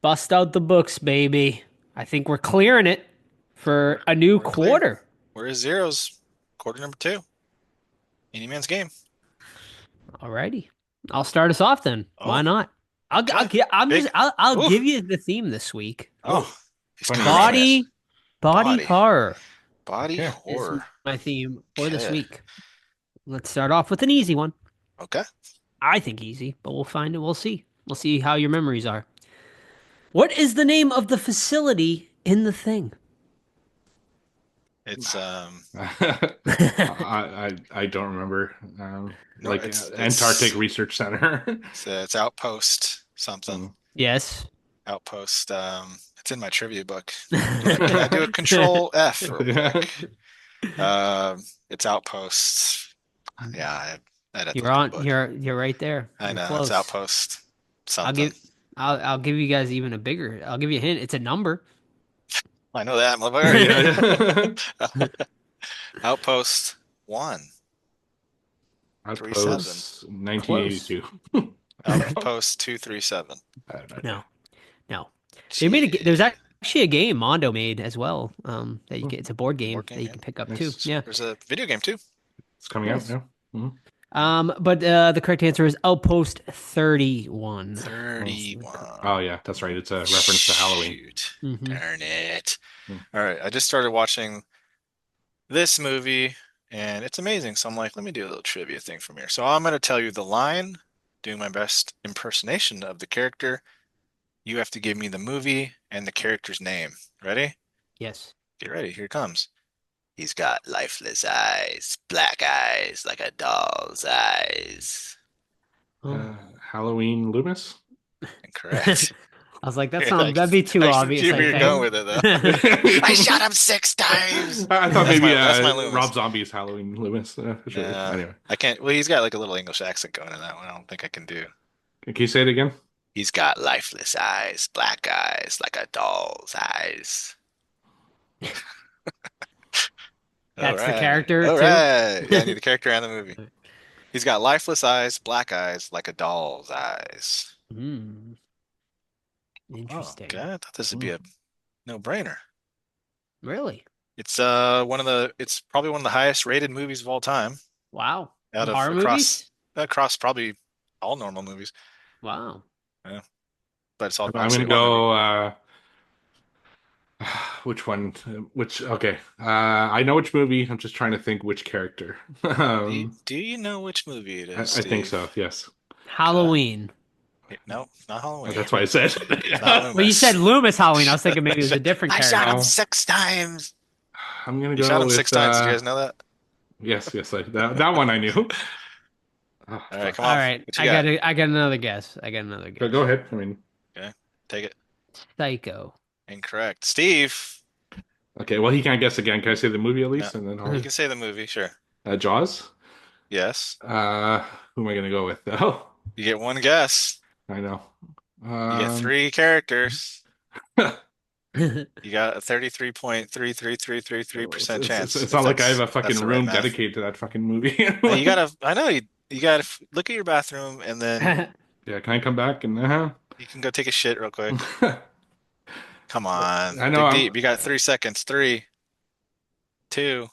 bust out the books, baby. I think we're clearing it for a new We're clear. quarter. Where is zeros? Quarter number 2. Any man's game. Alrighty. I'll start us off then. Why Oh, not? I'll okay. I'll Oof. give you the theme this week. Oh, he's Funny. coming at us. Body horror Body Okay. is horror. my theme for this Okay. week. Let's start off with an easy one. Okay. I think easy, but we'll find it. We'll see. We'll see how your memories are. What is the name of the facility in The Thing? It's I don't remember. No, Like it's- Antarctic Research Center. it's Outpost something. Yes. Outpost. It's in my trivia book. Can I do a Control F real quick? It's Outpost. Yeah, I'd have to You're look on. at the book. You're right there. I You're know close. it's Outpost I'll something. give. I'll give you guys even a bigger. I'll give you a hint. It's a number. I know that, motherfucker. Yeah. Outpost 1. Outpost 1982. Outpost 237. No. They made there's actually a game Mondo made as well. That you get. It's a board game Board game, that you yeah. can pick up Nice. too. Yeah. There's a video game too. It's coming out Nice. now. Mhm. But the correct answer is Outpost 31. 31. Oh yeah, that's right. It's a reference to Halloween. Shoot. Mhm. Darn it. Hmm. All right, I just started watching this movie and it's amazing. So I'm like, let me do a little trivia thing from here. So I'm going to tell you the line, doing my best impersonation of the character. You have to give me the movie and the character's name. Ready? Yes. Get ready. Here it comes. He's got lifeless eyes, black eyes like a doll's eyes. Oh. Halloween Loomis. Incorrect. I was like, You're like, that'd be too I obvious, see where I you're think. going with it, though. I shot him 6 times. I thought That's maybe that's my Loomis. Rob Zombie's Halloween Loomis. For sure. Nah, Anyway, I can't. Well, he's got like a little English accent going in that one. I don't think I can do. can you say it again? He's got lifeless eyes, black eyes, like a doll's eyes. All That's the right. character, All too? right. Yeah, I need the character and the movie. He's got lifeless eyes, black eyes, like a doll's eyes. Hmm. Oh, Interesting. okay. I thought this would be a no-brainer. Really? It's it's probably one of the highest rated movies of all time. Wow. Out of Horror movies? across probably all normal movies. Wow. Yeah. But it's all I'm honestly gonna one movie. go. Which one? Which? Okay. I know which movie. I'm just trying to think which character. Do you know which movie it I is, think Steve? so. Yes. Halloween. No, not Halloween. That's why I said. Not Well, you said Loomis. Loomis Halloween. I was thinking maybe it was a different I shot character. him 6 times. I'm gonna You shot go him with. 6 times. Did you guys know that? Yes. Yes. That one I knew. Oh, All right, fuck. come All on. right. What you got? I got another guess. Go ahead. I mean. Okay, take it. Psycho. Incorrect. Steve. Okay. Well, he can't guess again. Can I say the movie at No, least, and then you I'll. can say the movie, sure. Jaws. Yes. Who am I gonna go with? Oh, You get one guess. I know. You get 3 characters. You got a 33.33333% chance. It's if not like I that's have a fucking that's the right room math. dedicated to that fucking movie. You gotta. I know you gotta look at your bathroom and then Yeah, can I come back and you can go take a shit real quick. Come on, I know dig I'm deep. You got 3 seconds. 3, 2.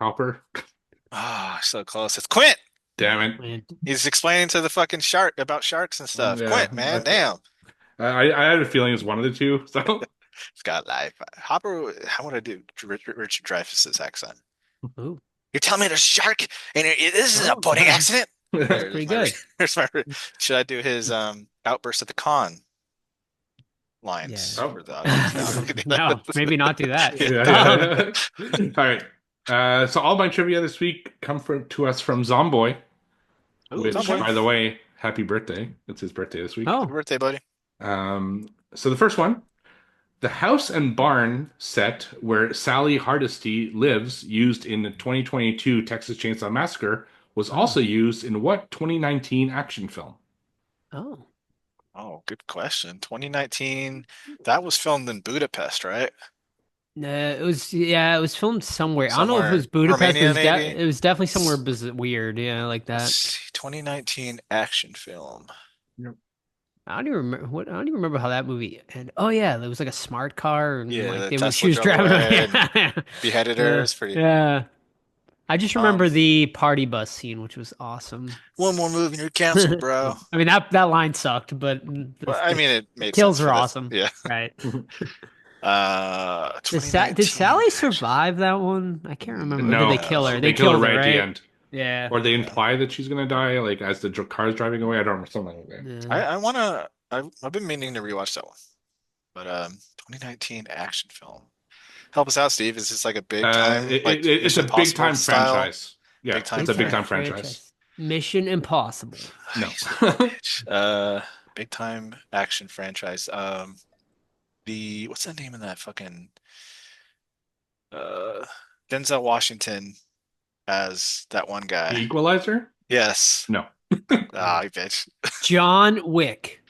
Hopper. Ah, so close. It's Quint. Damn it. Man. He's explaining to the fucking shark about sharks and stuff. Yeah. Quint, man, damn. I had a feeling it was one of the two. So It's got life. Hopper, how would I do Richard Dreyfuss's accent? Ooh, You're telling me there's a shark and this is a boating accident? that's pretty good. Should I do his outburst at the con lines Yeah. for the audience? No, maybe not do that. yeah. All right. So all my trivia this week come to us from Zomboy, Ooh, which, Zomboy. by the way, happy birthday. It's his birthday this week. Oh, Happy birthday, buddy. So the first one, the house and barn set where Sally Hardesty lives, used in the 2022 Texas Chainsaw Massacre, was also used in what 2019 action film? oh. Oh, good question. 2019, that was filmed in Budapest, right? It was filmed somewhere. I don't know if it Somewhere. was Budapest. Romania, It was, maybe? it was definitely somewhere weird, yeah, like Let's that. see, 2019 action film. I don't even remember how that movie ended. Oh yeah, there was like a smart car and Yeah, like the she Tesla was drove driving away around. and beheaded her. It's pretty. Yeah. I just remember Um, the party bus scene, which was awesome. One more move and you're canceled, bro. I mean that line sucked, but Well, I mean, it made kills sense were for this. awesome. Yeah. Right. Did 2019 Sally action. survive that one? I can't remember. Or No, did they kill her? They kill her killed right at the right? end, Yeah. or they imply that she's gonna die, like as the car's driving away. I don't remember something like that. Yeah. I've been meaning to rewatch that one. But 2019 action film. Help us out, Steve. Is this like a big time? Like It's a Mission big time Impossible style? franchise. Yeah, Big time it's a big time franchise. Mission Impossible. No. He's a bitch. Big time action franchise. What's the name of that fucking Denzel Washington as that one The guy? Equalizer? Yes. No. Ah, you bitch. John Wick.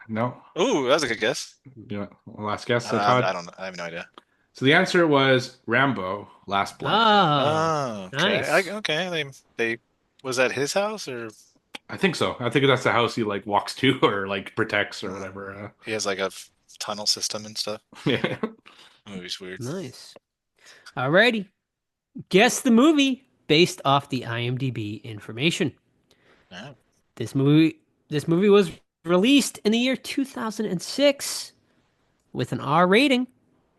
No. Ooh, that was a good guess. Yeah. Last guess, I Todd. don't know. I have no idea. So the answer was Rambo: Last Blood. Oh, Oh, okay. nice. Okay. They was that his house or I think so. I think that's the house he like walks to or like protects or whatever. he has like a tunnel system and stuff? Yeah. Movie's weird. Nice. Alrighty. Guess the movie. based off the IMDb information. Yeah. This movie was released in the year 2006 with an R rating,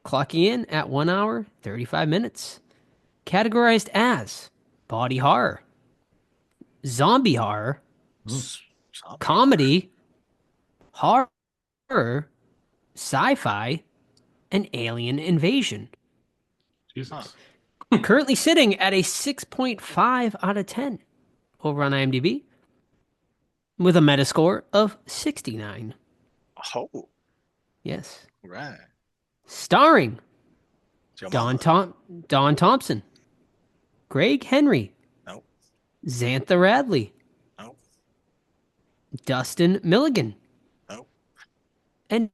clocking in at 1 hour 35 minutes. Categorized as body horror, zombie horror, Mm. Zombie comedy, horror, sci-fi, and alien invasion. Huh. Jesus. Currently sitting at a 6.5 out of 10 over on IMDb with a Metascore of 69. Oh, Yes. right. Starring It's your Don mama. Tom Don Thompson, Greg Henry, Nope. Xantha Radley, Nope. Dustin Milligan, Nope. and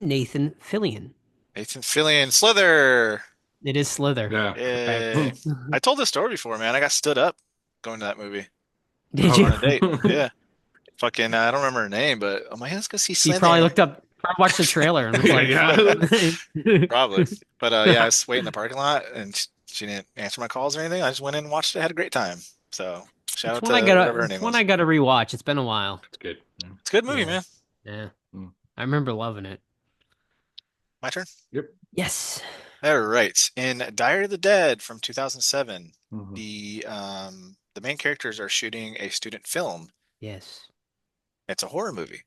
Nathan Fillion. Nathan Fillion, Slither. It is Slither. Yeah. Yay. Correct. I told this story before, man. I got stood up going to that movie Did Oh, you? on a date. Yeah. Fucking, I don't remember her name, but I'm like, let's go see He probably Slither. probably watched the trailer and was like, Yeah. Probably. But yeah, I was waiting in the parking lot and she didn't answer my calls or anything. I just went in and watched it, had a great time. So shout It's out one I to gotta whatever her it's name one was. I gotta rewatch. It's been a while. It's good. Yeah. It's a good movie, Yeah. man. Yeah. Mm. I remember loving it. My turn. Yep. Yes. All right. In Diary of the Dead from 2007, Mhm. the main characters are shooting a student film. Yes. It's a horror movie.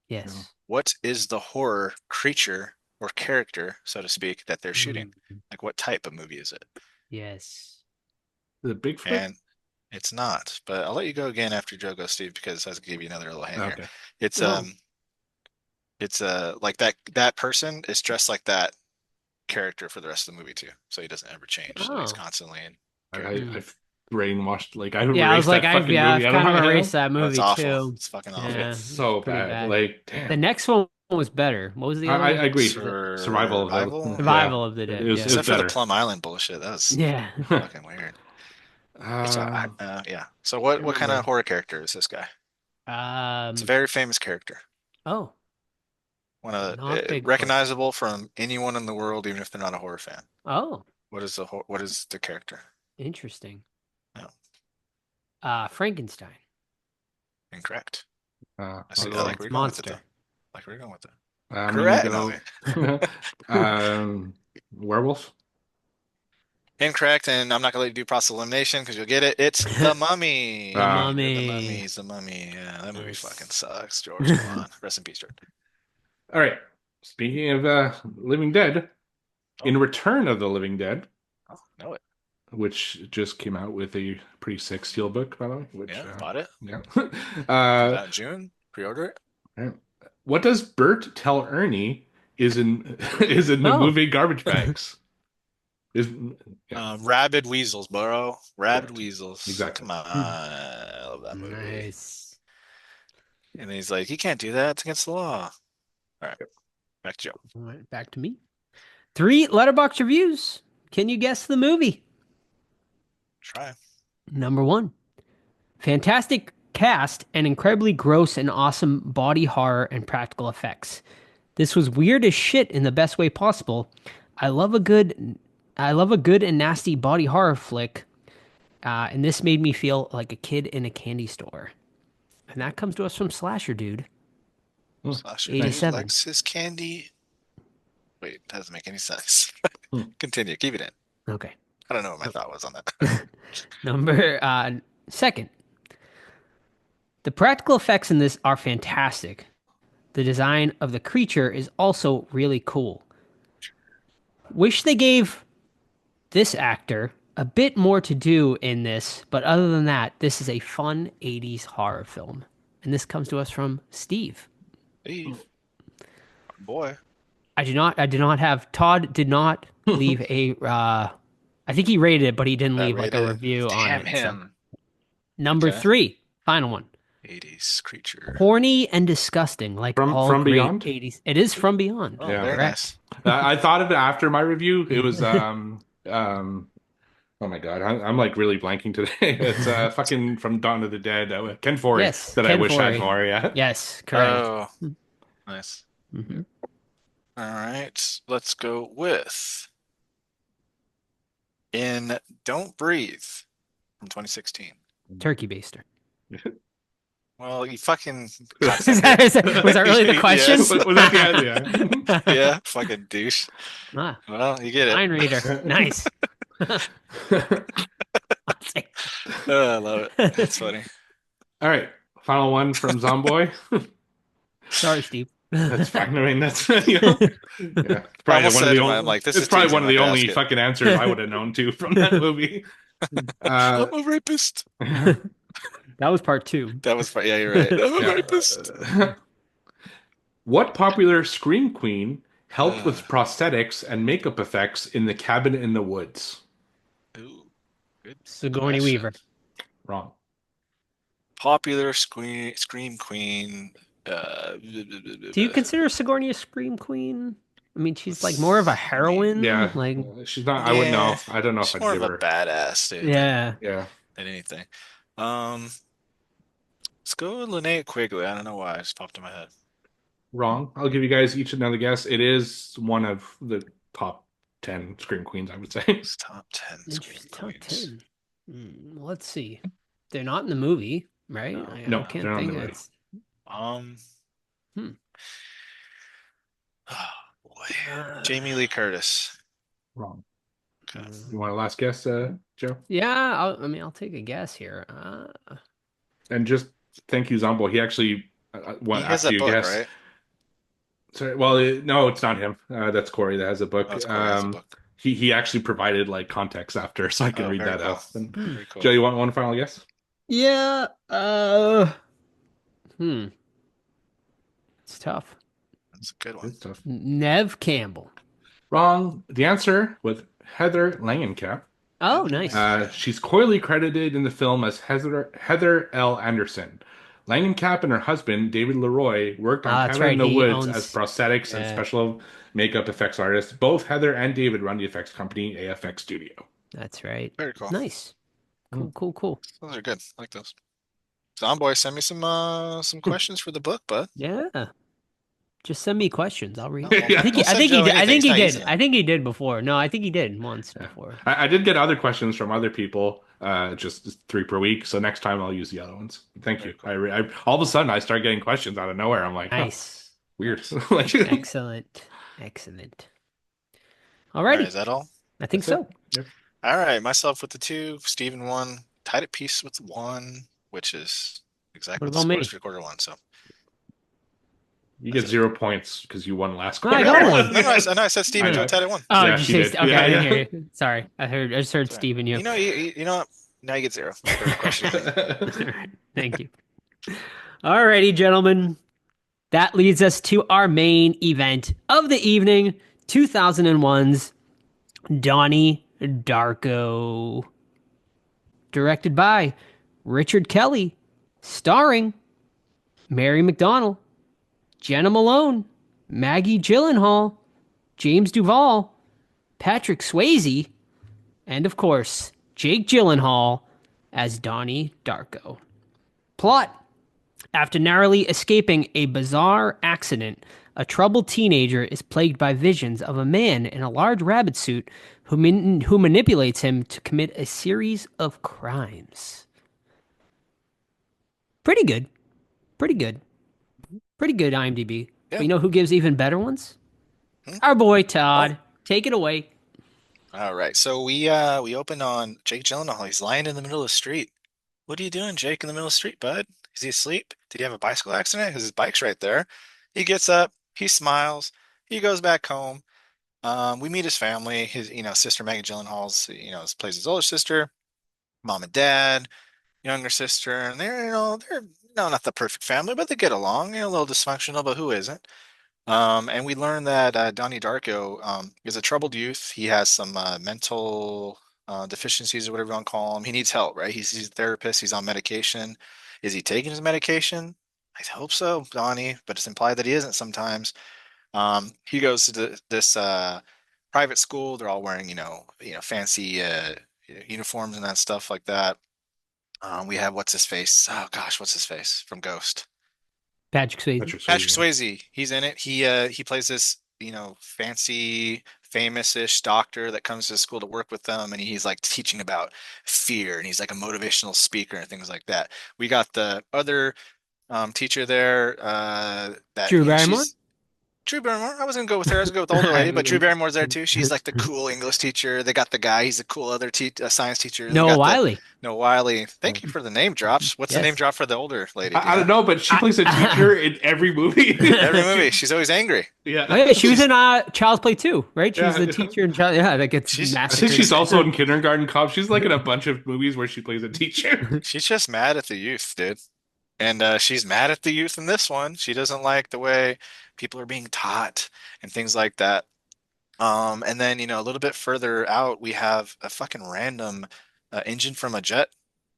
Yes. What is the horror creature or character, so to speak, that they're shooting? Like, what type of movie is it? Yes. The Bigfoot? And it's not. But I'll let you go again after Joe goes, Steve, because I was gonna give you another little hint here. Okay. It's Oh. like that person is dressed like that character for the rest of the movie too, so he doesn't ever change. So he's Oh. constantly in. I've brainwashed, like, I've Yeah, I was erased like, that fucking I've movie out of kind of my head. erased that Oh, it's movie awful. too. It's fucking awful. Yeah, It's so pretty bad. Like, The damn. next one was better. What was the other I one? agree. Survival of the Survival of the yeah. Dead. It was, Yeah. it was Except for the better. Plum Island bullshit. That was Yeah. fucking weird. Yeah. So what kind of horror character is this guy? It's a very famous character. Oh, One of not Bigfoot. recognizable from anyone in the world, even if they're not a horror fan. Oh, What is the character? interesting. No. Frankenstein. Incorrect. I I'll see. I go, like where you're going with it, Monster. though. Like where you're going with it. I'm Correct. gonna go werewolf. Incorrect, and I'm not gonna let you do process elimination because you'll get it. It's the Mummy. The Mummy. The Mummy's the Mummy. Yeah, that movie Nice. fucking sucks, George. Come on. Rest in peace, George. All right. Speaking of Living Dead, in Return of the Living Dead, Oh, know it. which just came out with a pretty sick steelbook, by the way. Which, Yeah, bought it. yeah. Out in June. Pre-order it. What does Bert tell Ernie is in the movie Garbage Bags? Rabid weasels, bro. Rabid Correct. weasels. Exactly. Come on. I love that movie. Nice. And then he's like, you can't do that. It's against the law. All right. Back to Joe. All right, back to me. 3 letterbox reviews. Can you guess the movie? Try. Number 1. Fantastic cast and incredibly gross and awesome body horror and practical effects. This was weird as shit in the best way possible. I love a good and nasty body horror flick, and this made me feel like a kid in a candy store. And that comes to us from Slasher Dude. Slasher 87. Dude likes his candy. Wait, that doesn't make any sense. Continue. Keep it in. Okay. I don't know what my thought was on that. Number 2nd. The practical effects in this are fantastic. The design of the creature is also really cool. Wish they gave this actor a bit more to do in this, but other than that, this is a fun 80s horror film. And this comes to us from Steve. Steve. Boy. I did not have Todd did not leave a I think he rated it, but he didn't leave like a review on it. Damn him. So. Number 3, final one. 80s creature. Horny and disgusting, like From great Beyond? 80s. It is From Beyond. Oh, Yeah. very nice. I thought of it after my review. It was oh my god, I'm like really blanking today. It's fucking from Dawn of the Dead. Ken Foree Yes, that Ken I wish I had Foree. more. Yeah. Yes, correct. Oh, nice. Mm-hmm. All right, let's go with in Don't Breathe from 2016. Turkey baster. Well, you fucking Was contender. was that really the question? Yes. Was that the idea? Yeah, fucking douche. Ah, Well, you get it. line reader. Nice. I'll take Oh, I love it. That's funny. All right, final one from Zomboy. Sorry, Steve. That's fine. I mean, that's you know, yeah. It's I probably almost one of said the it, but only. I'm like, this It's is too probably easy. one I'm of not the gonna only ask it. fucking answers I would have known too from that movie. I'm a rapist. That was part 2. That was yeah, you're right. I'm a Yeah. rapist. What popular scream queen helped Uh, with prosthetics and makeup effects in The Cabin in the Woods? ooh, good Sigourney question. Weaver. Wrong. Popular scream queen. Do you consider Sigourney a scream queen? I mean, she's like more of a heroine. Yeah, Like, she's not. I wouldn't know. I don't know if she's I'd more of give a her. badass dude yeah. Yeah, than anything. Let's go with Linnea Quigley. I don't know why. It just popped in my head. wrong. I'll give you guys each another guess. It is one of the top 10 scream queens, I would say. It's top 10 scream Interesting. Top queens. 10. Let's see. They're not in the movie, right? No. I No, can't they're not in think the movie. it's. Um. Hmm. Oh boy. Jamie Lee Curtis. Wrong. Okay. You want a last guess, Joe? Yeah, I'll take a guess here. And just thank you, Zombo. He actually He has after that you book, guess. right? Sorry, well, no, it's not him. That's Corey that has a book. Oh, it's Corey has a book. He actually provided like context after, so I can Oh, read very that cool. out. And, Very cool. Joe, you want one final guess? Yeah. It's tough. That's a good one. It's tough. Nev Campbell. Wrong. The answer was Heather Langenkamp. Oh, nice. She's coyly credited in the film as Heather L. Anderson. Langenkamp and her husband, David Leroy, worked on That's Cabin in right. the He Woods owns. as prosthetics and Yeah. special makeup effects artists. Both Heather and David run the effects company AFX Studio. That's right. Very cool. Nice. Cool. Those are good. I like those. Zomboy, send me some questions for the book, bud. Yeah. Just send me questions. I'll read. No, well, Yeah. I think we'll I send think he Joe did. I anything. think It's he not did. easy. I think he did before. No, I think he did once Yeah. before. I did get other questions from other people, just 3 per week. So next time I'll use the other ones. Thank you. I all of a sudden I start getting questions out of nowhere. I'm like, huh, Nice. weird. Like, Excellent. All right, Alrighty. is that all? I think That's so. it. Yep. All right, myself with the 2, Steven 1, tied at peace with 1, which is exactly What what the about score me? is for quarter 1. So You get 0 points because you won last No, quarter. I got one. I know I said Steven I know. Joe tied at 1. Oh, Yeah, did you she say? did. Okay, Yeah, I didn't yeah. hear you. Sorry. I just heard Sorry. Steve and you. You know what? Now you get 0 for question. Alright, thank you. Alrighty, gentlemen. That leads us to our main event of the evening, 2001's Donnie Darko. Directed by Richard Kelly, starring Mary McDonnell, Jenna Malone, Maggie Gyllenhaal, James Duvall, Patrick Swayze, and of course, Jake Gyllenhaal as Donnie Darko. Plot: after narrowly escaping a bizarre accident, a troubled teenager is plagued by visions of a man in a large rabbit suit who manipulates him to commit a series of crimes. Pretty good. Pretty good. Pretty good IMDb. Yeah. But you know who gives even better ones? Hmm? Our boy Todd. Take it away. All right, so we open on Jake Gyllenhaal. He's lying in the middle of the street. What are you doing, Jake, in the middle of the street, bud? Is he asleep? Did he have a bicycle accident? Because his bike's right there. He gets up, he smiles, he goes back home. We meet his family. His sister Maggie Gyllenhaal's plays his older sister, mom and dad, younger sister, and they're not the perfect family, but they get along. A little dysfunctional, but who isn't? And we learn that Donnie Darko is a troubled youth. He has some mental deficiencies or whatever you want to call them. He needs help, right? He's a therapist. He's on medication. Is he taking his medication? I hope so, Donnie, but it's implied that he isn't sometimes. He goes to this private school. They're all wearing, fancy uniforms and that stuff like that. We have what's his face? Oh gosh, what's his face from Ghost? Patrick Swayze. Patrick Swayze. He's in it. He plays this fancy, famous-ish doctor that comes to school to work with them, and he's like teaching about fear, and he's like a motivational speaker and things like that. We got the other teacher there that Drew Barrymore? she's Drew Barrymore. I wasn't gonna go with her. I was gonna go with the older lady, but Drew Barrymore's there too. She's like the cool English teacher. They got the guy. He's a cool other te science teacher. They Noah got the Wiley. no Wiley. Thank you for the name drops. What's the name Yes. drop for the older lady? Do you I don't know? know, but she plays a I, teacher in every movie. Every movie, she's always angry. oh Yeah. yeah, she was in Child's Play 2, right? She was the Yeah. teacher in Child. Yeah, that gets She's I think massacred. she's also in Kindergarten Cop. She's like in a bunch of movies where she plays a teacher. she's just mad at the youth, dude. And she's mad at the youth in this one. She doesn't like the way people are being taught and things like that. And then, a little bit further out, we have a fucking random engine from a jet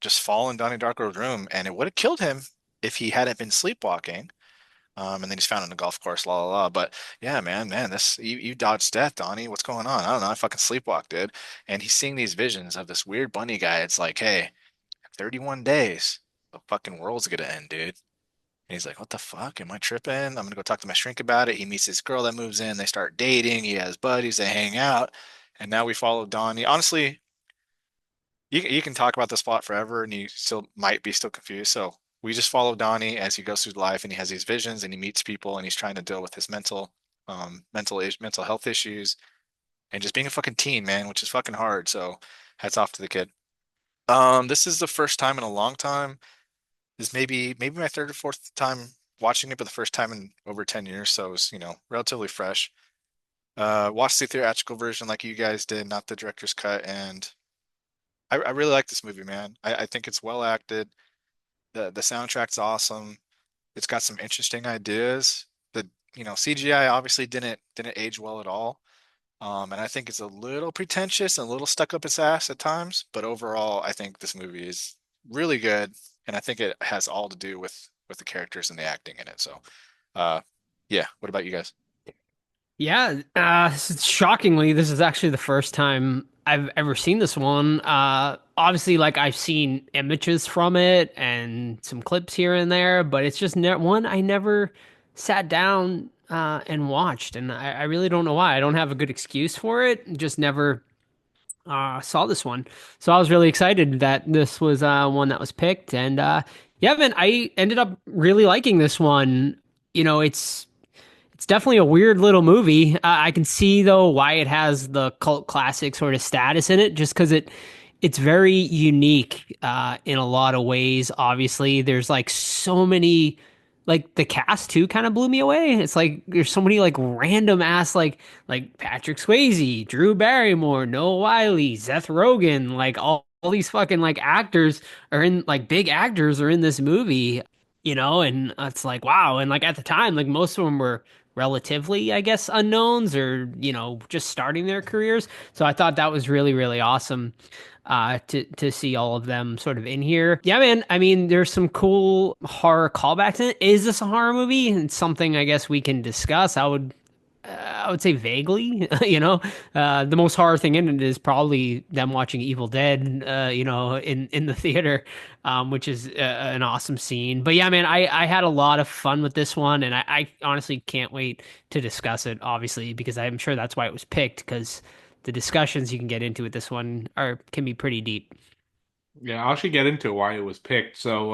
just fall in Donnie Darko's room, and it would have killed him if he hadn't been sleepwalking. And then he's found on a golf course, la la la. But yeah, man, this you dodged death, Donnie. What's going on? I don't know. I fucking sleepwalked, dude. And he's seeing these visions of this weird bunny guy. It's like, hey, 31 days, the fucking world's gonna end, dude. And he's like, what the fuck? Am I tripping? I'm gonna go talk to my shrink about it. He meets this girl that moves in. They start dating. He has buddies. They hang out. And now we follow Donnie. Honestly, you can talk about this plot forever and you still might be still confused. So we just follow Donnie as he goes through life and he has these visions and he meets people and he's trying to deal with his mental health issues and just being a fucking teen, man, which is fucking hard. So hats off to the kid. This is the first time in a long time. This maybe my third or fourth time watching it, but the first time in over 10 years, so it's, relatively fresh. Watched the theatrical version like you guys did, not the director's cut, and I really like this movie, man. I think it's well acted. The soundtrack's awesome. It's got some interesting ideas. The CGI obviously didn't age well at all. And I think it's a little pretentious and a little stuck up its ass at times, but overall, I think this movie is really good, and I think it has all to do with the characters and the acting in it. So, uh, yeah. What about you guys? Yeah, shockingly, this is actually the first time I've ever seen this one. Obviously, like I've seen images from it and some clips here and there, but it's just one I never sat down and watched, and I really don't know why. I don't have a good excuse for it. Just never saw this one, so I was really excited that this was one that was picked, and yeah, man, I ended up really liking this one. It's definitely a weird little movie. I can see though why it has the cult classic sort of status in it, just because it's very unique in a lot of ways. Obviously, there's like so many, like the cast too kind of blew me away. It's like there's so many like random ass like Patrick Swayze, Drew Barrymore, Noah Wiley, Seth Rogen, like all these fucking like actors are in like big actors are in this movie. And it's like, wow. And like at the time, like most of them were relatively, I guess, unknowns or, just starting their careers. So I thought that was really, really awesome to see all of them sort of in here. Yeah, man. I mean, there's some cool horror callbacks in it. Is this a horror movie? It's something I guess we can discuss. I would say vaguely, the most horror thing in it is probably them watching Evil Dead, in the theater, which is an awesome scene. But yeah, man, I had a lot of fun with this one, and I honestly can't wait to discuss it, obviously, because I'm sure that's why it was picked, because the discussions you can get into with this one can be pretty deep. Yeah, I'll actually get into why it was picked. So,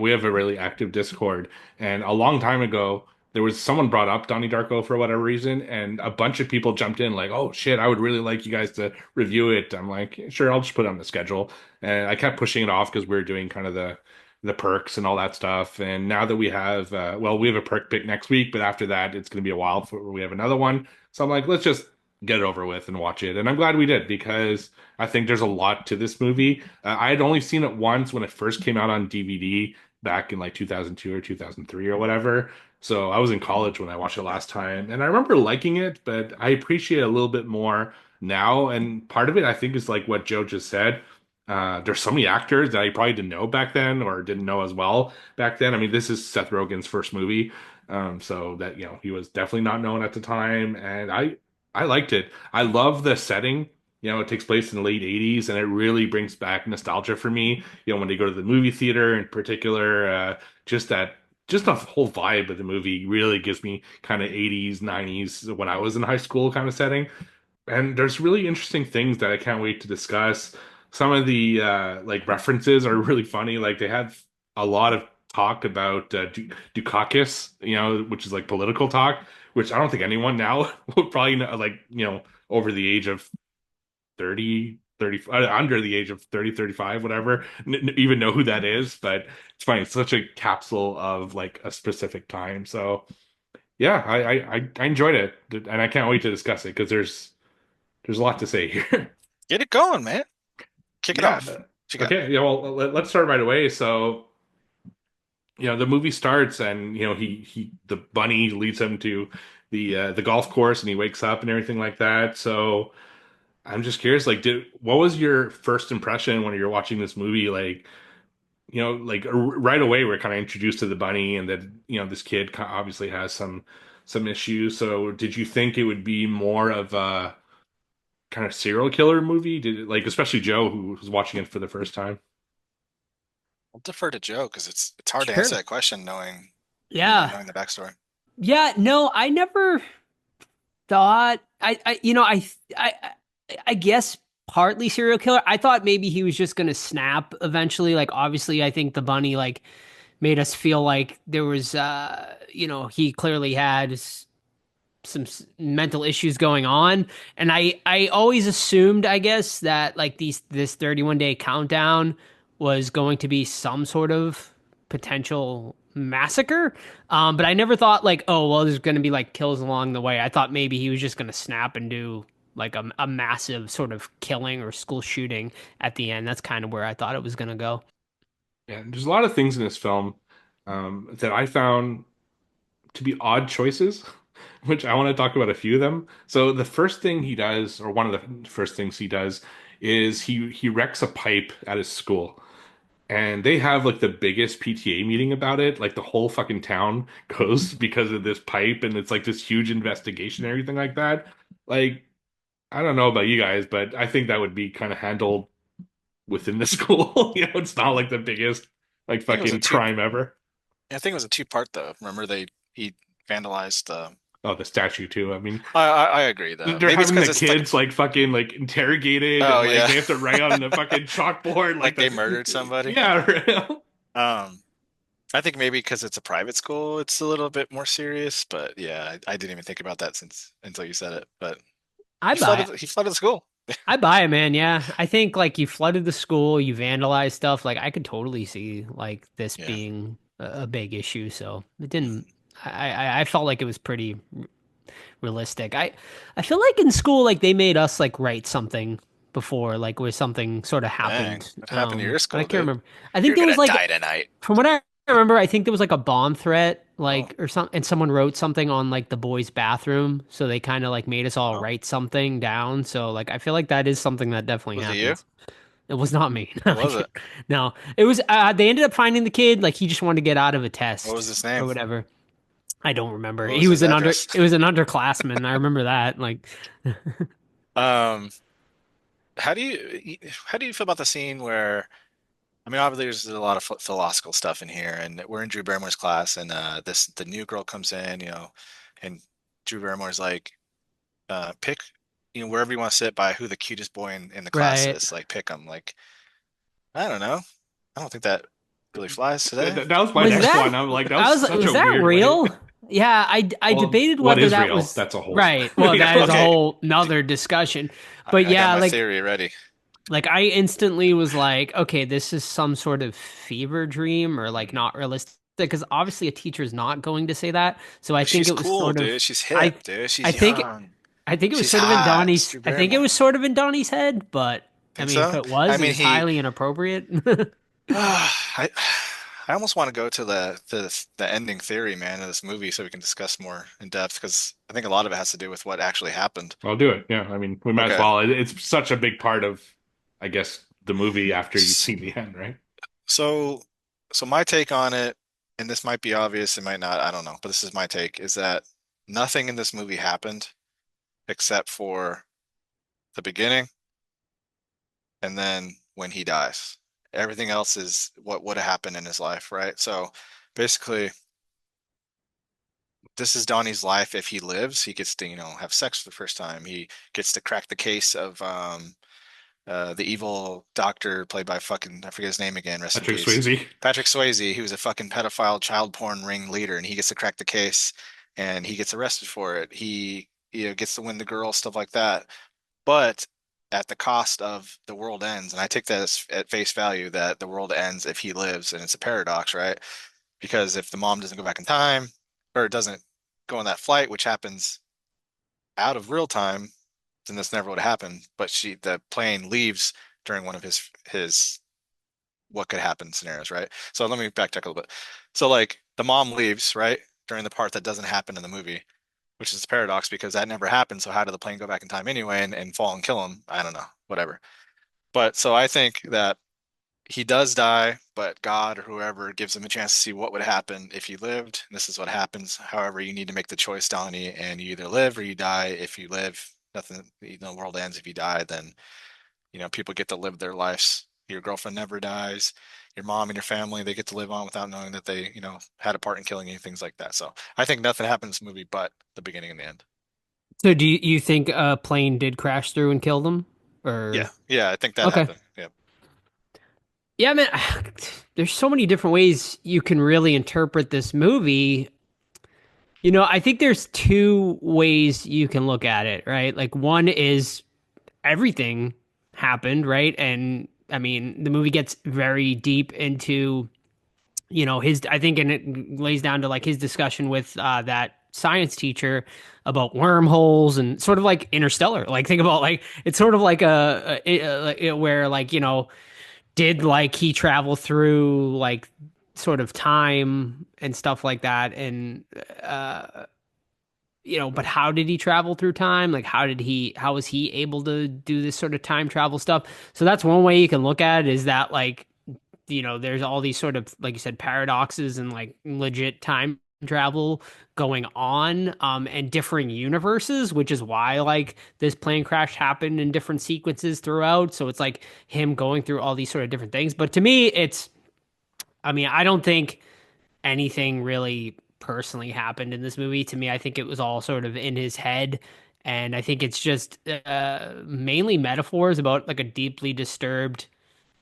we have a really active Discord, and a long time ago, there was someone brought up Donnie Darko for whatever reason, and a bunch of people jumped in like, "Oh shit, I would really like you guys to review it." I'm like, "Sure, I'll just put it on the schedule." And I kept pushing it off because we are doing kind of the perks and all that stuff. And now that we have, we have a perk pick next week, but after that, it's going to be a while before we have another one. So I'm like, let's just get it over with and watch it. And I'm glad we did because I think there's a lot to this movie. I had only seen it once when it first came out on DVD back in like 2002 or 2003 or whatever. So I was in college when I watched it last time, and I remember liking it, but I appreciate it a little bit more now. And part of it, I think, is like what Joe just said. There's so many actors that I probably didn't know back then or didn't know as well back then. I mean, this is Seth Rogen's first movie, so that he was definitely not known at the time, and I liked it. I love the setting. It takes place in the late 80s, and it really brings back nostalgia for me. When they go to the movie theater in particular, just that just the whole vibe of the movie really gives me kind of 80s, 90s when I was in high school kind of setting. And there's really interesting things that I can't wait to discuss. Some of the like references are really funny. Like they have a lot of talk about Dukakis, which is like political talk, which I don't think anyone now would probably know, like, over the age of 30, 30, under the age of 30, 35, whatever, even know who that is. But it's funny. It's such a capsule of like a specific time. So yeah, I enjoyed it, and I can't wait to discuss it because there's a lot to say here. Get it going, man. Kick it Yeah. off. What you got? Okay. Yeah. Well, let's start right away. So, the movie starts, and the bunny leads him to the golf course, and he wakes up and everything like that. So, I'm just curious, like, what was your first impression when you're watching this movie? Like, like right away, we're kind of introduced to the bunny, and that this kid obviously has some issues. So, did you think it would be more of a kind of serial killer movie? Did it, like, especially Joe, who was watching it for the first time? I'll defer to Joe because it's hard to answer Sure. that question knowing Yeah. knowing the backstory. Yeah, no, I never thought I guess partly serial killer. I thought maybe he was just gonna snap eventually. Like obviously I think the bunny like made us feel like there was he clearly had some mental issues going on, and I always assumed, I guess, that like this 31-day countdown was going to be some sort of potential massacre. But I never thought like, oh well, there's going to be like kills along the way. I thought maybe he was just going to snap and do like a massive sort of killing or school shooting at the end. That's kind of where I thought it was going to go. Yeah, there's a lot of things in this film that I found to be odd choices, which I want to talk about a few of them. So the first thing he does, or one of the first things he does, is he wrecks a pipe at his school. And they have like the biggest PTA meeting about it. Like the whole fucking town goes because of this pipe, and it's like this huge investigation and everything like that. Like, I don't know about you guys, but I think that would be kind of handled within the school. It's not like the biggest like I think it was a fucking two. crime ever. I think it was a two-part though. Remember he vandalized. Oh, the statue too. I mean, I agree though. they're Maybe it's having because the it's like kids like fucking like interrogated, oh and like yeah, they have to write on the fucking chalkboard like like they murdered the somebody. yeah. Right. Um, I think maybe because it's a private school, it's a little bit more serious. But yeah, I didn't even think about that since until you said it. But I buy it. he flooded the school. I buy it, man. Yeah. I think like you flooded the school, you vandalized stuff. Like I could totally see like this Yeah. being a big issue. So it didn't, I felt like it was pretty realistic. I feel like in school, like they made us like write something before, like where something sort of Dang, happened. what happened to your But I school, can't dude? remember. I think You're there gonna was like, die tonight. from what I remember, I think there was like a bomb threat, Oh, like or something, and someone wrote something on like the boys' bathroom, so they kind of like made us all oh, write something down. So like I feel like that is something that definitely was it you? happens. It was not me. Who was it? No, it was. They ended up finding the kid. Like he just wanted to get out of a What test was his or name? whatever. I don't remember. What was his address? It was an underclassman. I remember that. Like, Um, how do you feel about the scene where I mean, obviously there's a lot of philosophical stuff in here, and we're in Drew Barrymore's class, and the new girl comes in, and Drew Barrymore's like, pick, wherever you want to sit by who the cutest boy in the class right. is, like pick him. Like, I don't know, I don't think that really flies today. That was my Was next that? one. I'm like, that I was was such was a that weird way. real? Yeah, I Well, debated what whether is that real? was That's a whole. right. Well, that is a Okay, whole nother discussion. But I got yeah, my like theory ready. I instantly was like, okay, this is some sort of fever dream or like Mm. not realistic because obviously a teacher is not going to say that. So I But think she's it was cool, sort of dude. She's I hip, dude. I She's think young. I think it was She's sort of in hot. It's Donnie's Drew I think it Barrymore. was sort of in Donnie's head, but I Think mean if so? it I was, it mean, was highly inappropriate. I almost want to go to the ending theory, man, of this movie so we can discuss more in depth because I think a lot of it has to do with what actually happened. I'll do it. Yeah, I mean, we might as Okay. well. It's such a big part of, I guess, the movie after you've S- seen the end, right? So so my take on it, and this might be obvious, it might not, I don't know, but this is my take, is that nothing in this movie happened except for the beginning and then when he dies. Everything else is what would have happened in his life, right? So basically this is Donnie's life. If he lives, he gets to, have sex for the first time. He gets to crack the case of the evil doctor played by fucking, I forget his name again, rest in Patrick peace. Swayze. Patrick Swayze, he was a fucking pedophile child porn ring leader, and he gets to crack the case and he gets arrested for it. He, gets to win the girl, stuff like that. But at the cost of the world ends. And I take that as at face value that the world ends if he lives, and it's a paradox, right? Because if the mom doesn't go back in time or doesn't go on that flight, which happens out of real time, then this never would have happened. But the plane leaves during one of his what could happen scenarios, right? So let me backtrack a little bit. So like the mom leaves, right? During the part that doesn't happen in the movie, which is a paradox because that never happened. So how did the plane go back in time anyway and fall and kill him? I don't know, whatever. But so I think that he does die, but God or whoever gives him a chance to see what would happen if he lived. And this is what happens. However, you need to make the choice, Donnie, and you either live or you die. If you live, nothing, the world ends. If you die, then people get to live their lives. Your girlfriend never dies. Your mom and your family, they get to live on without knowing that they, had a part in killing you, things like that. So I think nothing happens in this movie but the beginning and the end. So do you think a plane did crash through and kill them? Yeah, Or yeah, I think that okay. happened. Yeah. Yeah, man, there's so many different ways you can really interpret this movie. I think there's two ways you can look at it, right? Like one is everything happened, right? And I mean, the movie gets very deep into, his, I think, and it lays down to like his discussion with that science teacher about wormholes and sort of like Interstellar. Like think about like it's sort of like where like, did like he travel through like sort of time and stuff like that and uh but how did he travel through time? Like, how was he able to do this sort of time travel stuff? So that's one way you can look at it is that, like, there's all these sort of, like you said, paradoxes and like legit time travel going on, and differing universes, which is why, like, this plane crash happened in different sequences throughout. So it's like him going through all these sort of different things. But to me, I mean, I don't think anything really personally happened in this movie. To me, I think it was all sort of in his head. And I think it's just mainly metaphors about like a deeply disturbed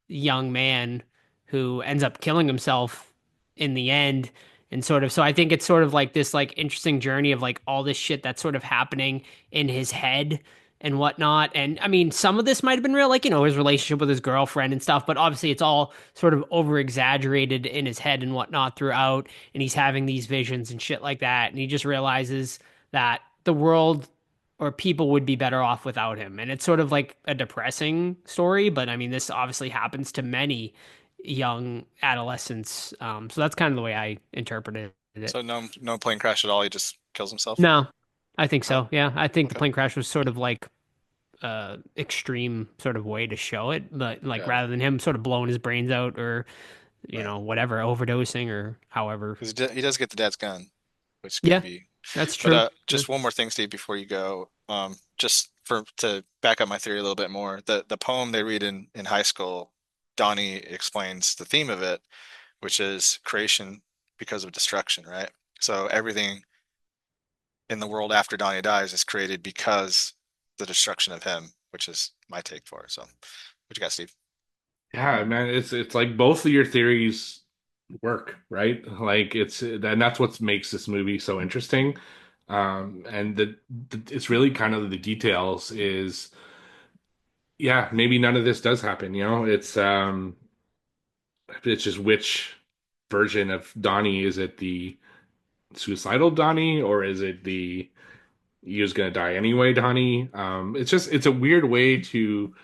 young man who ends up killing himself in the end. And sort of, so I think it's sort of like this like interesting journey of like all this shit that's sort of happening in his head and whatnot. And I mean, some of this might have been real, like, his relationship with his girlfriend and stuff, but obviously it's all sort of over exaggerated in his head and whatnot throughout. And he's having these visions and shit like that. And he just realizes that the world or people would be better off without him. And it's sort of like a depressing story, but I mean, this obviously happens to many young adolescents. So that's kind of the way I interpreted it. So no plane crash at all. He just kills himself. No, I think Oh, so. Yeah, I think the okay. plane crash was sort of like extreme sort of way to show it, but like Got it. rather than him sort of blowing his brains out or Right. whatever, overdosing or however. Because he does get the dad's gun, which could Yeah, be. that's But true. just one more thing, Steve, before you go. Just for to back up my theory a little bit more, the poem they read in high school, Donnie explains the theme of it, which is creation because of destruction, right? So everything in the world after Donnie dies is created because the destruction of him, which is my take for it. So, what you got, Steve? Yeah, man, it's like both of your theories work, right? Like and that's what makes this movie so interesting. And it's really kind of the details is, yeah, maybe none of this does happen, it's just which version of Donnie, is it the suicidal Donnie or is it the he was gonna die anyway Donnie? It's a weird way to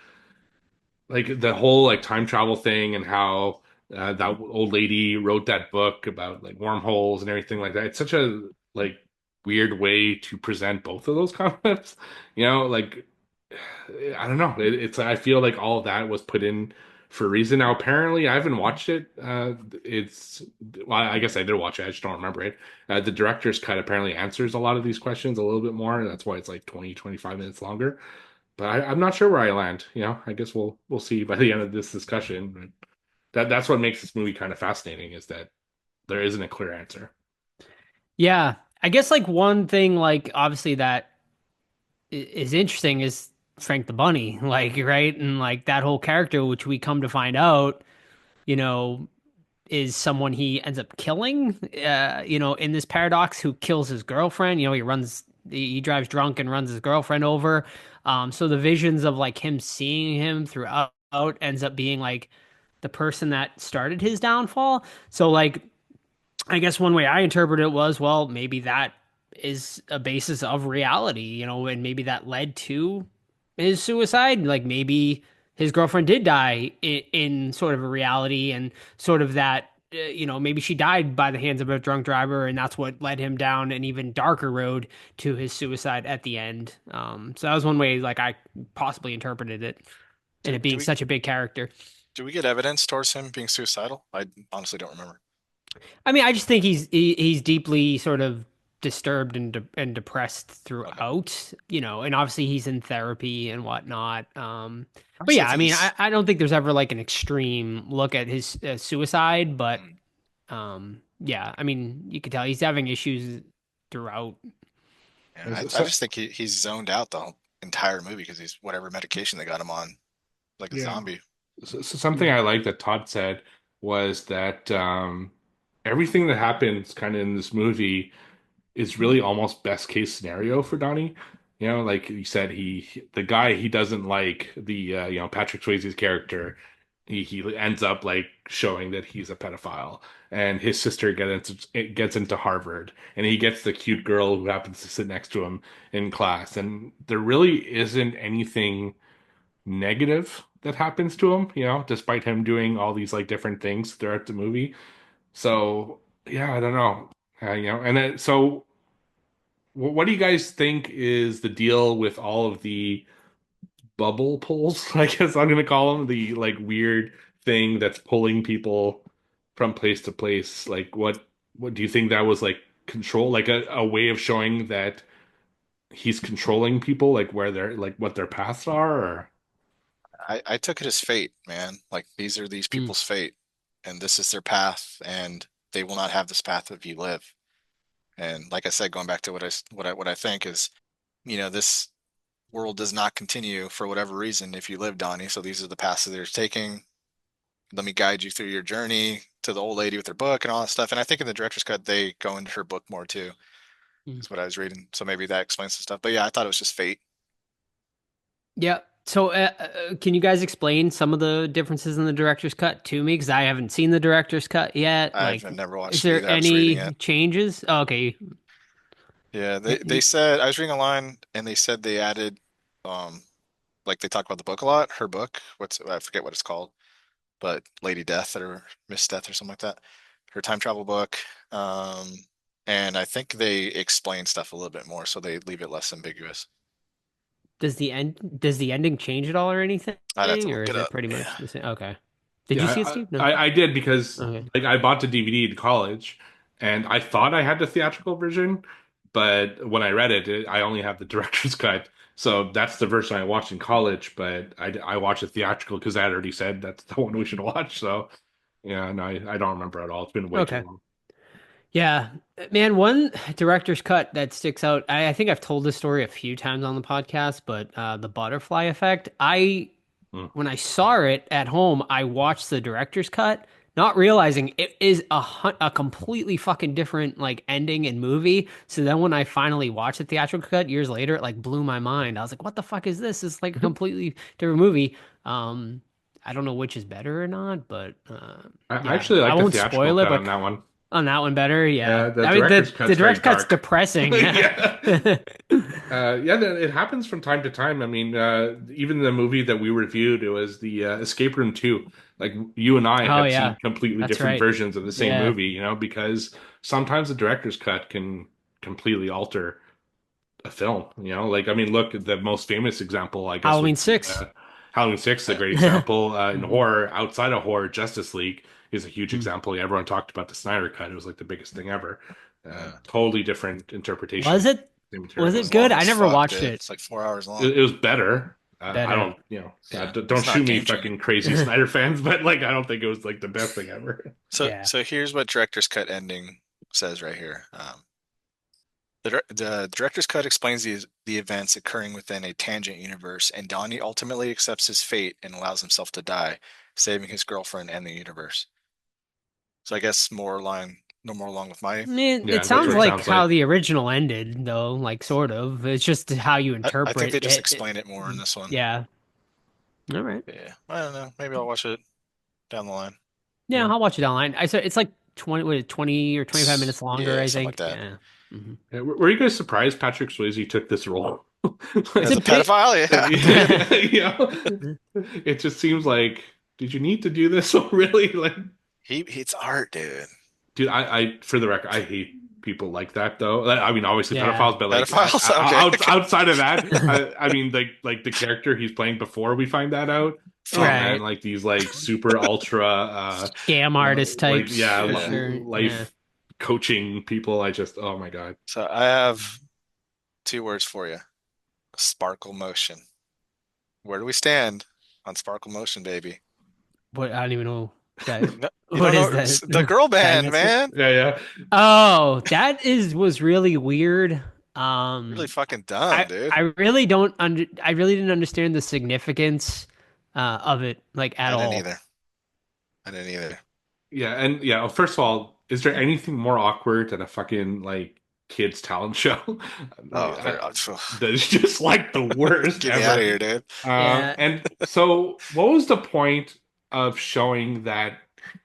like the whole like time travel thing and how that old lady wrote that book about like wormholes and everything like that. It's such a like weird way to present both of those concepts. Like I don't know. It's I feel like all of that was put in for a reason. Now apparently I haven't watched it. It's well, I guess I did watch it. I just don't remember it. The director's cut apparently answers a lot of these questions a little bit more, and that's why it's like 20, 25 minutes longer. But I'm not sure where I land. I guess we'll see by the end of this discussion. But that's what makes this movie kind of fascinating is that there isn't a clear answer. Yeah. I guess like one thing, like obviously that is interesting is Frank the Bunny, like right, and like that whole character, which we come to find out, you know, is someone he ends up killing, in this paradox, who kills his girlfriend. He drives drunk and runs his girlfriend over. So the visions of like him seeing him throughout ends up being like the person that started his downfall. So like I guess one way I interpret it was, well, maybe that is a basis of reality, and maybe that led to his suicide. Like maybe his girlfriend did die in sort of a reality, and sort of that, maybe she died by the hands of a drunk driver, and that's what led him down an even darker road to his suicide at the end. So that was one way, like I possibly interpreted it, and Do, it do being we such a big character. do we get evidence towards him being suicidal? I honestly don't remember. I mean, I just think he's deeply sort of disturbed and depressed Okay. throughout, and obviously he's in therapy and whatnot. But Honestly, I yeah, I think mean, he's. I don't think there's ever like an extreme look at his suicide, but mm, yeah, I mean, you could tell he's having issues throughout. Yeah, So, I so- just think he's zoned out the whole entire movie because he's whatever medication they got him on, like a yeah. zombie. So something I like that Todd said was that everything that happens kind of in this movie is really almost best case scenario for Donnie. Like you said, the guy he doesn't like, the Patrick Swayze's character, he ends up like showing that he's a pedophile, and his sister gets into Harvard, and he gets the cute girl who happens to sit next to him in class, and there really isn't anything negative that happens to him, despite him doing all these like different things throughout the movie. So yeah, I don't know. And then so what do you guys think is the deal with all of the bubble pulls? I guess I'm gonna call them the like weird thing that's pulling people from place to place. Like what do you think that was like control, like a way of showing that he's controlling people, like where they're like what their paths are, or I took it as fate, man. Like these are these Mm. people's fate, and this is their path, and they will not have this path if you live. And like I said, going back to what I think is, this world does not continue for whatever reason if you live, Donnie. So these are the paths that they're taking. Let me guide you through your journey to the old lady with her book and all that stuff. And I think in the director's cut they go into her book more too. Mm. Is what I was reading. So maybe that explains the stuff. But yeah, I thought it was just fate. Yeah. So, can you guys explain some of the differences in the director's cut to me? Because I haven't seen the director's cut yet. I've Like, never is watched it there either. I was reading any it. changes? Oh, okay. Yeah, they said I was reading a line and they said they added um like they talk about the book a lot, her book. I forget what it's called, but Lady Death or Miss Death or something like that. Her time travel book. Um and I think they explain stuff a little bit more so they leave it less ambiguous. Does the ending change at all or anything, I'd have to or look it is it up. pretty Yeah. much the same? Okay. Did you see it, yeah, Steve? No. I did because Okay. like I bought the DVD in college, and I thought I had the theatrical version, but when I read I only have the director's cut. So that's the version I watched in college, but I watched the theatrical because I had already said that's the one we should watch. So yeah, and I don't remember at all. It's been way too Okay. long. Yeah, man, one director's cut that sticks out. I think I've told this story a few times on the podcast, but the butterfly effect. Mm. When I saw it at home, I watched the director's cut, not realizing it is a completely fucking different like ending and movie. So then when I finally watched the theatrical cut years later, it like blew my mind. I was like, "What the fuck is this? It's like a completely different movie." Um, I don't know which is better or not, but I yeah, actually I like the won't theatrical spoil it. cut But on that one. on that one better, yeah. Yeah, the I mean director's the cut's very direct cut's dark. depressing, yeah. Yeah. Yeah, it happens from time to time. I mean, even the movie that we reviewed, it was the Escape Room 2. Like you and I Oh have seen yeah, completely that's different right. versions of the same Yeah. movie, because sometimes the director's cut can completely alter a film, Like, I mean, look, the most famous example, I guess, would Halloween be 6. Halloween 6 is a great example. In Mhm. horror, outside of horror, Justice League is a huge Mm. example. Everyone talked about the Snyder cut. It was like the biggest thing ever. Yeah. Totally different interpretation Was of it the same was It material. it was good? long I as never fuck, watched dude. it. It's like 4 hours long. It was better. I Better. don't, Yeah. don't It's not shoot me, game changing. fucking crazy Snyder fans, but like, I don't think it was like the best thing ever. So Yeah. so here's what director's cut ending says right here. The director's cut explains the events occurring within a tangent universe, and Donnie ultimately accepts his fate and allows himself to die, saving his girlfriend and the universe. So I guess no more along with I my. mean, it Yeah, that's sounds what it like sounds how like. the original ended, though, like sort of. It's just how you I think they interpret just it. explain it more in this one. Yeah. All right. Yeah, I don't know. Maybe I'll watch it down the line. Yeah, Yeah. I'll watch it online. I said it's like 20, what, 20 or 25 minutes longer, Yeah, I something like think. that. Yeah. Hmm. Yeah, were you guys surprised Patrick Swayze took this role? It's As a a Like, bit. pedophile, yeah, dude. you know, it just seems like, did you need to do this? Really? Like, It's art, dude. dude, for the record, I hate people like that though. I mean, obviously Yeah. pedophiles, but like Pedophiles? Okay. outside of that, I mean, like the character he's playing before we find that out. Oh man, Right. like these like super ultra, Scam artist like types yeah, for Yeah. sure. Yeah. life coaching people. I just, oh my god. So I have two words for you. Sparkle motion. Where do we stand on sparkle motion, baby? What I don't even know that. No, you What don't is know that? the girl Bang band, it. man. Yeah, yeah. Oh, that is was really weird. Really fucking dumb, dude. I really didn't understand the significance of it like at I didn't all. either. I didn't either. Yeah, and yeah, first of all, is there anything more awkward than a fucking like kids talent show? Like, Oh, very. that's just like the worst Get me out of ever. here, dude. Yeah. And so, what was the point of showing that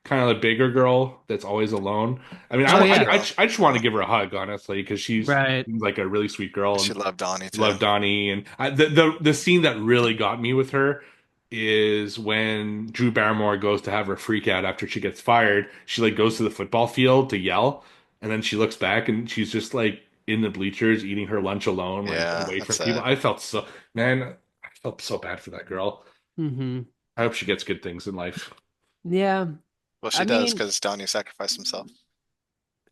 kind of the bigger girl that's always alone? I mean, Oh Chinese yeah. girl. I just want to give her a hug, honestly, because she's Right. like a really sweet girl She and loved Donnie too. love Donnie. And the scene that really got me with her is when Drew Barrymore goes to have her freak out after she gets fired. She like goes to the football field to yell, and then she looks back and she's just like in the bleachers eating her lunch alone, like Yeah, away that's from people. sad. Man, I felt so bad for that girl. Hmm. I hope she gets good things in life. Yeah. Well, I she does mean, because Donnie sacrificed himself.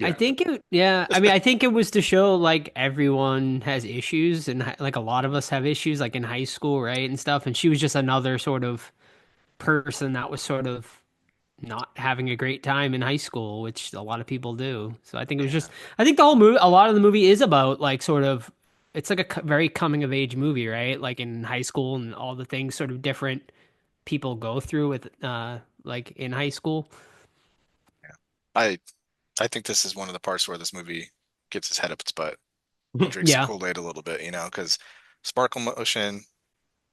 I Yeah. think it, yeah. I mean, I think it was to show like everyone has issues and like a lot of us have issues like in high school, right? And stuff. And she was just another sort of person that was sort of not having a great time in high school, which a lot of people do. So I think it was Yeah. just, I think the whole movie, a lot of the movie is about like sort of, it's like a very coming of age movie, right? Like in high school and all the things sort of different people go through with, like in high school. I I think this is one of the parts where this movie gets his head up its butt and drinks the Yeah. Kool-Aid a little bit, because sparkle motion,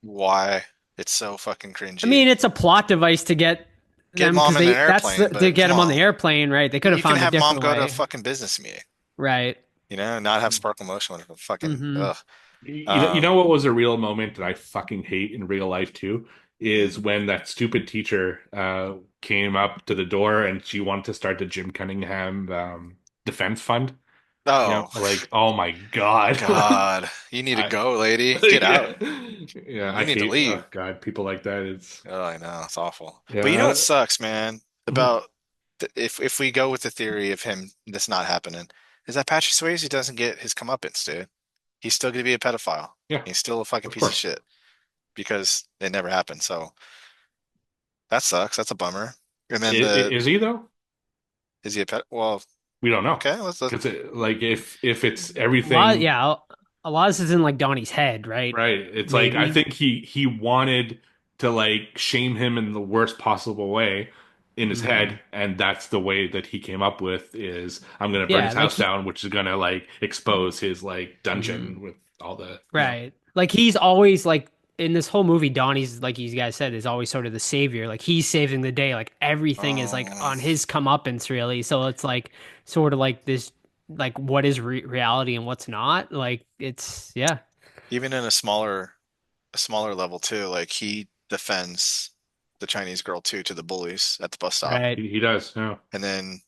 why it's so fucking I cringy. mean, it's a plot device to get Get them because mom in an that's airplane, to but get come them on the on. airplane, right? They could have You can found a have mom different go to a way. fucking business meeting, Right. not have sparkle motion with a fucking Hmm. ugh. You Um, know what was a real moment that I fucking hate in real life too mm. is when that stupid teacher came up to the door and she wanted to start the Jim Cunningham defense fund. You know, Oh like, oh my God. Like, God, you need to I go, lady. Get yeah. out. Yeah, I You need to hate, oh leave. God, people like that. It's Oh, I know, it's awful. But you know yeah. what sucks, man, Mhm. about if we go with the theory of him this not happening, is that Patrick Swayze doesn't get his comeuppance, dude. He's still gonna be a pedophile. Yeah, He's still a fucking of piece of course. shit because it never happened. So that sucks. That's a bummer. And then Is he though? is he a pet? Well, We don't know. okay, let's Because like if it's A lot, everything yeah, a lot of this is in like Donnie's head, right? right, it's like I Maybe. think he wanted to like shame him in the worst possible way in his Hmm. head, and that's the way that he came up with is I'm gonna burn Yeah, his like house he, down, which is gonna like expose his like mhm. dungeon with all the Right. Like he's always like in this whole movie, Donnie's like you guys said is always sort of the savior. Like he's saving the day. Like everything is like um on his comeuppance, really. So it's like sort of like this, like what is reality and what's not. Like it's yeah, even in a smaller level too, like he defends the Chinese girl too to the bullies at the bus stop. right. he does, yeah. And then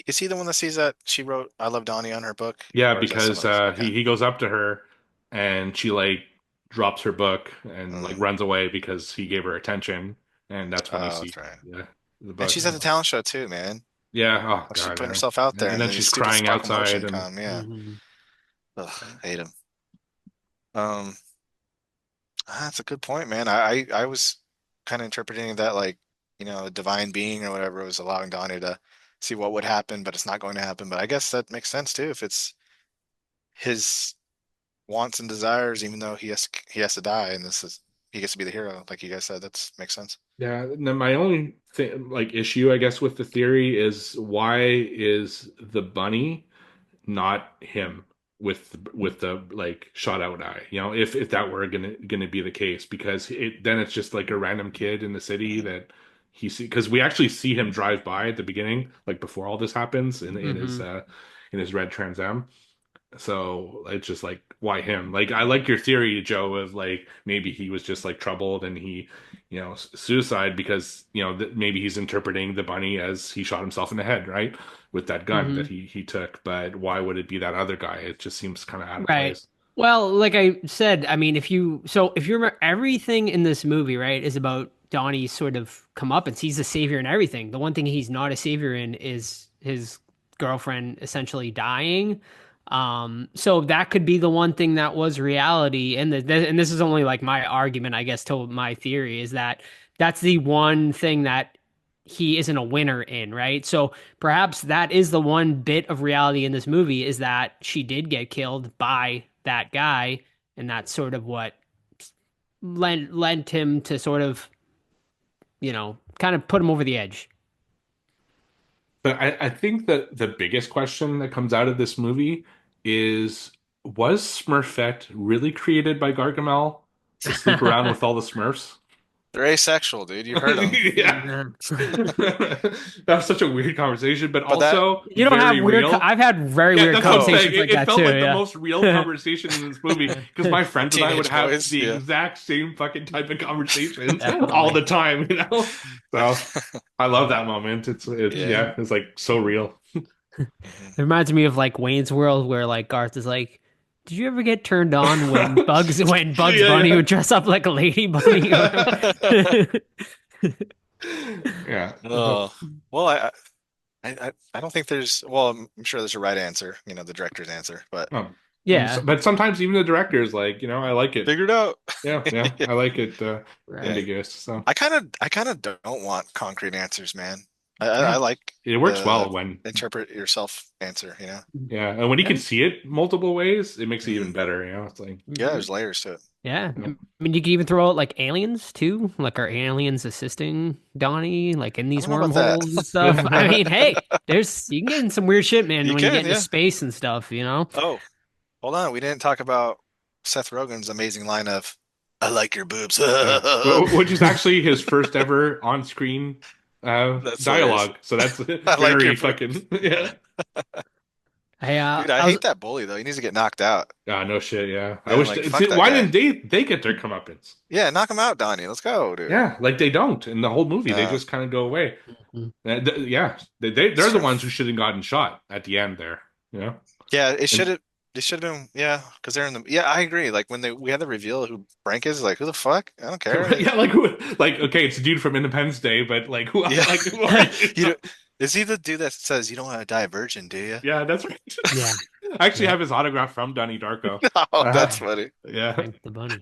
is he the one that sees that she wrote I Love Donnie on her book? Yeah, Or is that someone because else? Okay. he goes up to her and she like drops her book and like Mm. runs away because he gave her attention, and that's when you Oh, see that's right. yeah the And book. she's at the talent show too, man. Yeah, oh Like she God, putting yeah. herself out there, And and then then these she's stupid crying sparkle outside, motion and come. Yeah. Hmm. Ugh, hate him. Um, that's a good point, man. I was kind of interpreting that like, a divine being or whatever was allowing Donnie to see what would happen, but it's not going to happen. But I guess that makes sense too if it's his wants and desires, even though he has to die, and he gets to be the hero, like you guys said. That makes sense. Yeah, no, my only thing, like issue, I guess, with the theory is why is the bunny not him with the like shot out eye? You know, if that were gonna be the case, because then it's just like a random kid in the city that he see, because we actually see him drive by at the beginning, like before all this happens in his red Trans Am. So it's just like, why him? Like, I like your theory, Joe, of like maybe he was just like troubled and he, suicide because maybe he's interpreting the bunny as he shot himself in the head, right, with that gun that he took. But why would it be that other guy? It just seems kind of out of Right. place. Well, like I said, I mean, if you remember, everything in this movie, right, is about Donnie's sort of comeuppance. He's a savior in everything. The one thing he's not a savior in is his girlfriend essentially dying. So that could be the one thing that was reality. And and this is only like my argument, I guess, to my theory is that that's the one thing that he isn't a winner in, right? So perhaps that is the one bit of reality in this movie is that she did get killed by that guy, and that's sort of what lent him to sort of, kind of put him over the edge. But I think that the biggest question that comes out of this movie is, was Smurfette really created by Gargamel to sleep around with all the Smurfs? They're asexual, dude. You've heard them. Yeah. That was such a weird conversation, but But that also You don't have very weird. real. I've had very Yeah, weird that's what I'm saying. conversations like It that felt too. like the Yeah. most real conversation in this movie because my friends and I would Teenage have boys, the yeah. exact same fucking type of conversations Definitely. all the time, you know? So I love that moment. Yeah. It's like so real. It reminds me of like Wayne's World, where like Garth is like, "Did you ever get turned on when Bugs Yeah, Bunny yeah. would dress up like a lady bunny?" Yeah. Oh, well, I don't think there's. Well, I'm sure there's a right answer. The director's answer, but Um, Yeah, but sometimes even the director is like, I like it. figured out. Yeah, yeah, Yeah. I like it right. ambiguous. So I kind of don't want concrete answers, man. I yeah, like it works the well when interpret yourself answer. yeah, and when you Yeah. can see it multiple ways, it makes it even Mhm. better. It's like Yeah, there's layers to it. Yeah, you know, I mean, you could even throw out like aliens too. Like, are aliens assisting Donnie, like in I these don't know about that. wormholes and stuff? I mean, hey, you can get in some weird shit, man, You when you get can, into yeah. space and stuff. Oh, hold on. We didn't talk about Seth Rogen's amazing line of "I like your boobs." yeah. Which is actually his first ever on-screen That's hilarious. dialogue. So that's I like your very boobs. fucking yeah. Dude, I I was hate that bully though. He needs to get knocked out. Ah, no shit. Yeah, I Yeah, wish. like fuck that Why guy. didn't they get their comeuppance? Yeah, knock him out, Donnie. Let's go, dude. Yeah, like they don't in the whole movie. They No, just kind of go away. Mhm. Yeah, it's they're the true. ones who should have gotten shot at the end there. Yeah. Yeah, it should And have. They should have been. Yeah, because they're in the. Yeah, I agree. Like when we had the reveal who Frank is, like who the fuck? I don't care. yeah, like like okay, it's a dude from Independence Day, but like who? Yeah, Like who are you? you know, is he the dude that says you don't want to die a virgin, do you? Yeah, that's right. yeah, I actually yeah, have his autograph from Donnie Darko. Oh, that's funny. Yeah, Frank the Bunny.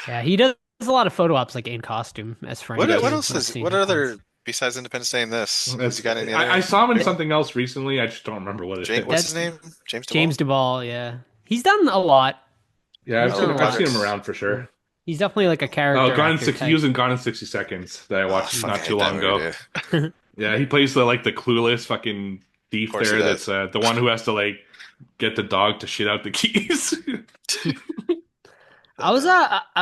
Yeah, he does a lot of photo ops like in costume as he Frank What does. too. else I've is seen what him once. other besides Independence Day and this? Has he That's got any I other? saw him in Yeah, something else recently. I just don't remember what it James, what's is. his that's name? James James Duvall. Duvall. Yeah, he's done a lot. Yeah, He's done a Oh, I've lot. seen him Pirates. around for Yeah. sure. He's definitely like a Oh, character Gone in actor 60. He type. was in Gone in 60 Seconds that I Oh, watched fuck! I not too hate that long movie, ago. dude. Yeah, he plays the clueless fucking Of thief course he there. That's does. the one who has to like get the dog to shit out the keys. I was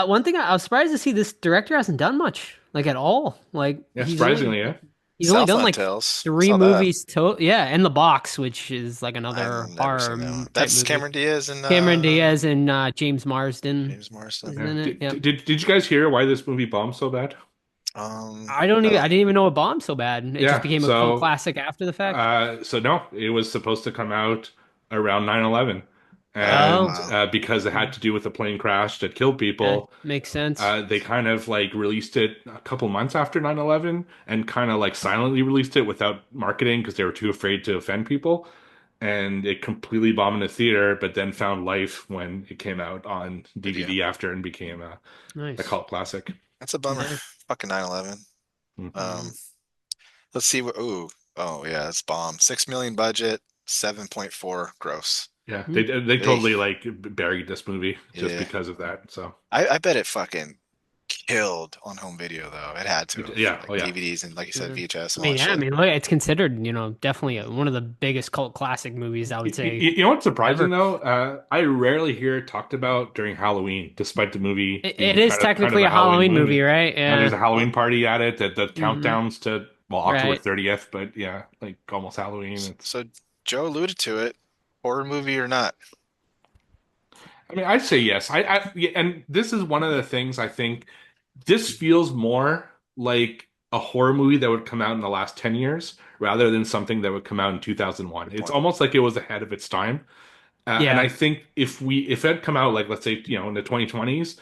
one thing I was surprised to see this director hasn't done much like at all. Like Yeah, surprisingly, yeah. he's only done Southland like Tales. I three saw that. movies to yeah, and The Box, which is like I've another never horror seen that one. type That's movie. Cameron Diaz and Cameron Diaz and James Marsden James Morrison. is Yeah. in it. Yep. Did you guys hear why this movie bombed so bad? I don't even No. I didn't even know it bombed so bad. It just Yeah, became a cult classic after the fact. so no, it was supposed to come out around 9/11, Oh, and Oh, wow. because it had to do with a plane crash that killed yeah, people, makes sense. they kind of like released it a couple months after 9/11 and kind of like silently released it without marketing because they were too afraid to offend people. And it completely bombed in the theater, but then found life when it came out on Video. DVD after and became a Nice. cult classic. That's a bummer. Yeah. Fucking 9/11. Mm. Um, let's see what. Ooh, Oh yeah, it's bomb. 6 million budget, 7.4 gross. Yeah, Hmm. they Hey, totally like buried this movie just yeah. because of that. So I bet it fucking killed on home video though. It had to have yeah, like oh yeah. DVDs and like you said, Yeah. VHS I and all mean, that yeah, I shit. mean, look, it's considered, definitely one of the biggest cult classic movies, I would say, You know what's surprising ever. though? I rarely hear it talked about during Halloween, despite the movie It being is kind of technically a a Halloween Halloween movie, movie. right? There's Yeah. a Halloween party at it, that the Hmm. countdowns to October Right. 30th, but yeah, like almost Halloween. It's So Joe alluded to it, horror movie or not. I mean, I'd say yes. Yeah, and this is one of the things I think this feels more like a horror movie that would come out in the last 10 years rather than something that would come out in 2001. Good It's point. almost like it was ahead of its time. And Yeah. I think if it had come out like let's say in the 2020s,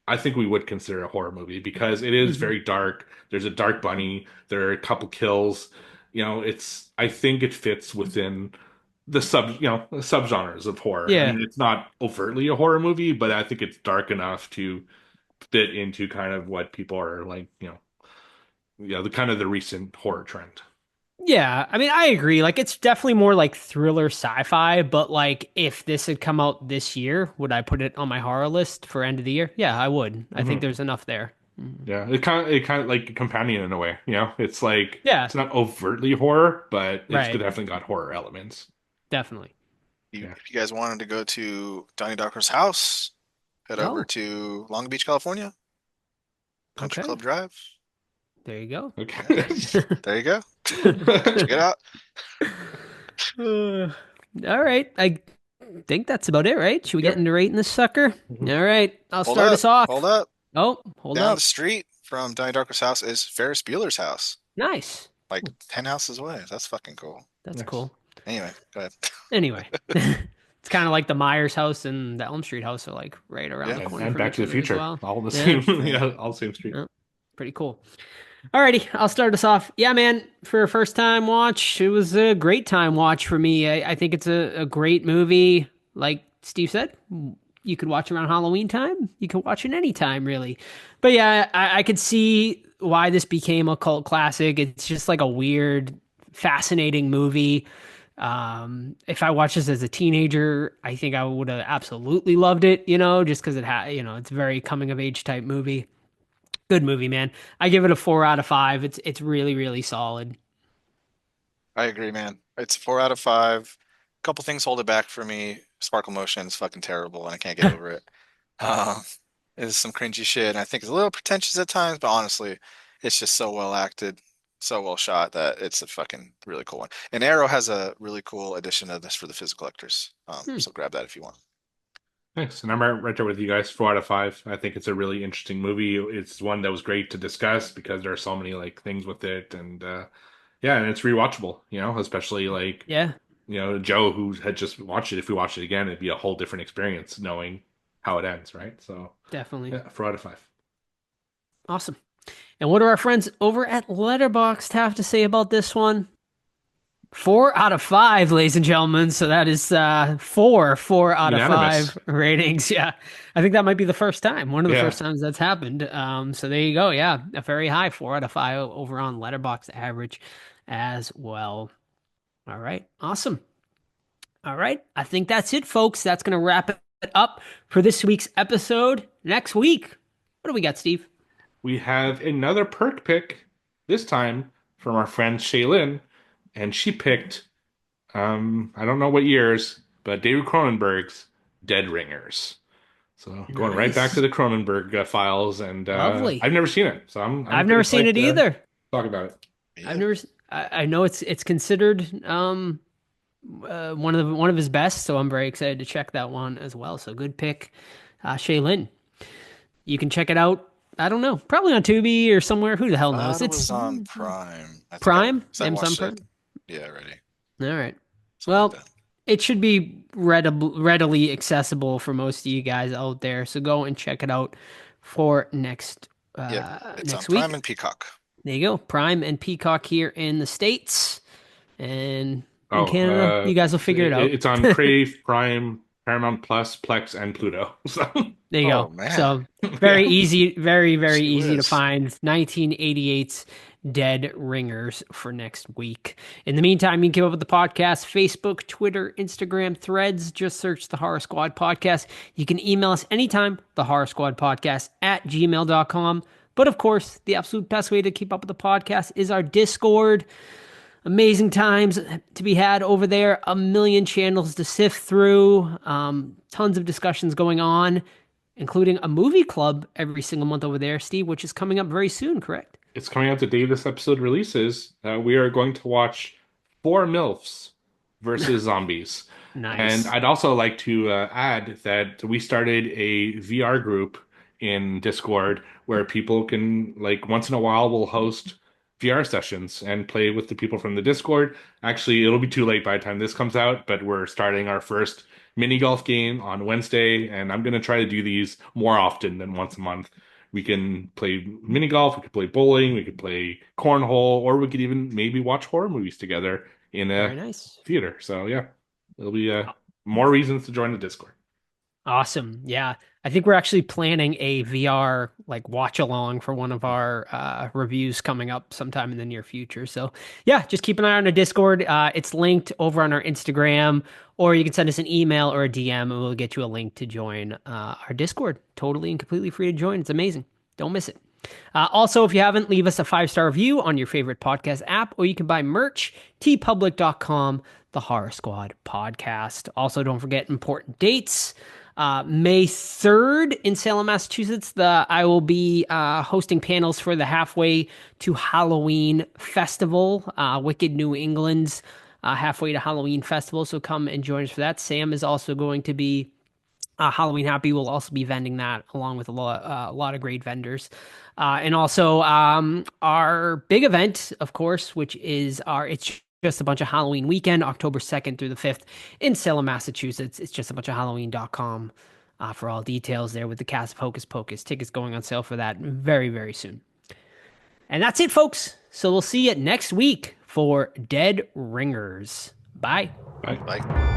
I think we would consider it a horror movie because it is Hmm. very dark. There's a dark bunny. There are a couple kills. It's I think it fits within the subgenres of horror. I Yeah. mean, it's not overtly a horror movie, but I think it's dark enough to fit into kind of what people are like, the kind of the recent horror trend. Yeah, I mean, I agree. Like, it's definitely more like thriller sci-fi, but like, if this had come out this year, would I put it on my horror list for end of the year? Yeah, I would. I think Hmm. there's enough there. Mhm. Yeah, it kind of like a companion in a way. It's like Yeah, it's not overtly horror, but it's right. definitely got horror elements. Definitely. Yeah. If you guys wanted to go to Donnie Darko's house, head over Oh, to Long Beach, California, Country okay. Club Drive. There you go. Yeah, Okay. there you go. Check it out. Uh, all right. I think that's about it, right? Should we get Yep. into rating this sucker? Mhm. All right. I'll Hold start up, us hold off. up. Oh, hold Down the up. street from Donnie Darko's house is Ferris Bueller's house, Nice. like 10 houses away. That's fucking cool. That's Nice. cool. Anyway, go ahead. Anyway, it's kind of like the Myers house and the Elm Street house are like right around Yeah. the And, corner and from Back each to the other as Future, well. all the Yeah, same, Yeah. yeah, all the same street. yeah, pretty cool. Alrighty, I'll start us off. Yeah, man, for a first time watch, it was a great time watch for me. I think it's a great movie. Like Steve said, you could watch around Halloween time. You could watch it any time, really. But yeah, I could see why this became a cult classic. It's just like a weird, fascinating movie. If I watched this as a teenager, I think I would have absolutely loved it, just because it's a very coming of age type movie. Good movie, man. I give it a 4 out of 5. It's really, really solid. I agree, man. It's 4 out of 5. A couple things hold it back for me. Sparkle Motion is fucking terrible, and I can't get over it. Um, it's some cringy shit, and I think it's a little pretentious at times, but honestly, it's just so well acted, so well shot that it's a fucking really cool one. And Arrow has a really cool edition of this for the physical collectors. Hmm, So grab that if you want. Thanks. And I'm right there with you guys, 4 out of 5. I think it's a really interesting movie. It's one that was great to discuss because there are so many like things with it, and yeah, and it's rewatchable. Especially like yeah, Joe who had just watched it. If we watched it again, it'd be a whole different experience knowing how it ends, right? So definitely. yeah, 4 out of 5. Awesome. And what do our friends over at Letterboxd have to say about this one? 4 out of 5, ladies and gentlemen. So that is four out of Unanimous. five ratings. Yeah, I think that might be the first time, one of the Yeah. first times that's happened. So there you go. Yeah, a very high 4 out of 5 over on Letterboxd average as well. All right, awesome. All right. I think that's it, folks. That's going to wrap it up for this week's episode. Next week, what do we got, Steve? We have another perk pick, this time from our friend Shaylin, and she picked, I don't know what years, but David Cronenberg's Dead Ringers. So going right back to Nice. the Cronenberg files, and Lovely. I've never seen it, so I'm I've pretty never seen psyched it to either. talk about it. I've Yeah. never. I know it's considered one of his best, so I'm very excited to check that one as well. So good pick, Shaylin. You can check it out. I don't know, probably on Tubi or somewhere. Who the hell knows? Thought it It's was on Prime. I think Prime, 'cause I Amazon watched it. Prime. Yeah, already. All right. Something like Well, that. it should be readily accessible for most of you guys out there. So go and check it out for Yep. It's on next Prime week. and Peacock. There you go. Prime and Peacock here in the States. And in Oh, Canada, you guys will figure it out. it's on Crave, Prime, Paramount Plus, Plex, and Pluto. So There you Oh go. man. So very yeah. easy, very, very Gee easy to whiz. find. 1988's Dead Ringers for next week. In the meantime, you can keep up with the podcast, Facebook, Twitter, Instagram, Threads. Just search the Horror Squad Podcast. You can email us anytime, the Horror Squad Podcast at gmail.com. But of course, the absolute best way to keep up with the podcast is our Discord. Amazing times to be had over there. A million channels to sift through. Tons of discussions going on, including a movie club every single month over there, Steve, which is coming up very soon, correct? It's coming out the day this episode releases. We are going to watch Four MILFs versus Zombies. Nice. And I'd also like to add that we started a VR group in Discord where people can, like, once in a while, we'll host VR sessions and play with the people from the Discord. Actually, it'll be too late by the time this comes out, but we're starting our first mini golf game on Wednesday, and I'm going to try to do these more often than once a month. We can play mini golf, we could play bowling, we could play cornhole, or we could even maybe watch horror movies together in Very a nice. theater. So yeah, it'll be more reasons to join the Discord. Awesome. Yeah. I think we're actually planning a VR like watch along for one of our reviews coming up sometime in the near future. So yeah, just keep an eye on our Discord. It's linked over on our Instagram, or you can send us an email or a DM and we'll get you a link to join our Discord. Totally and completely free to join. It's amazing. Don't miss it. Also, if you haven't, leave us a 5-star review on your favorite podcast app, or you can buy merch, tpublic.com, the Horror Squad podcast. Also, don't forget important dates. May 3rd in Salem, Massachusetts, I will be hosting panels for the Halfway to Halloween Festival, Wicked New England's Halfway to Halloween Festival. So come and join us for that. Sam is also going to be Halloween Happy. Will also be vending that along with a lot of great vendors. And also our big event, of course, which is it's just a bunch of Halloween weekend, October 2nd through the 5th in Salem, Massachusetts. It's just a bunch of Halloween.com for all details there with the cast of Hocus Pocus. Tickets going on sale for that very, very soon. And that's it, folks. So we'll see you next week for Dead Ringers. Bye. Bye. Like.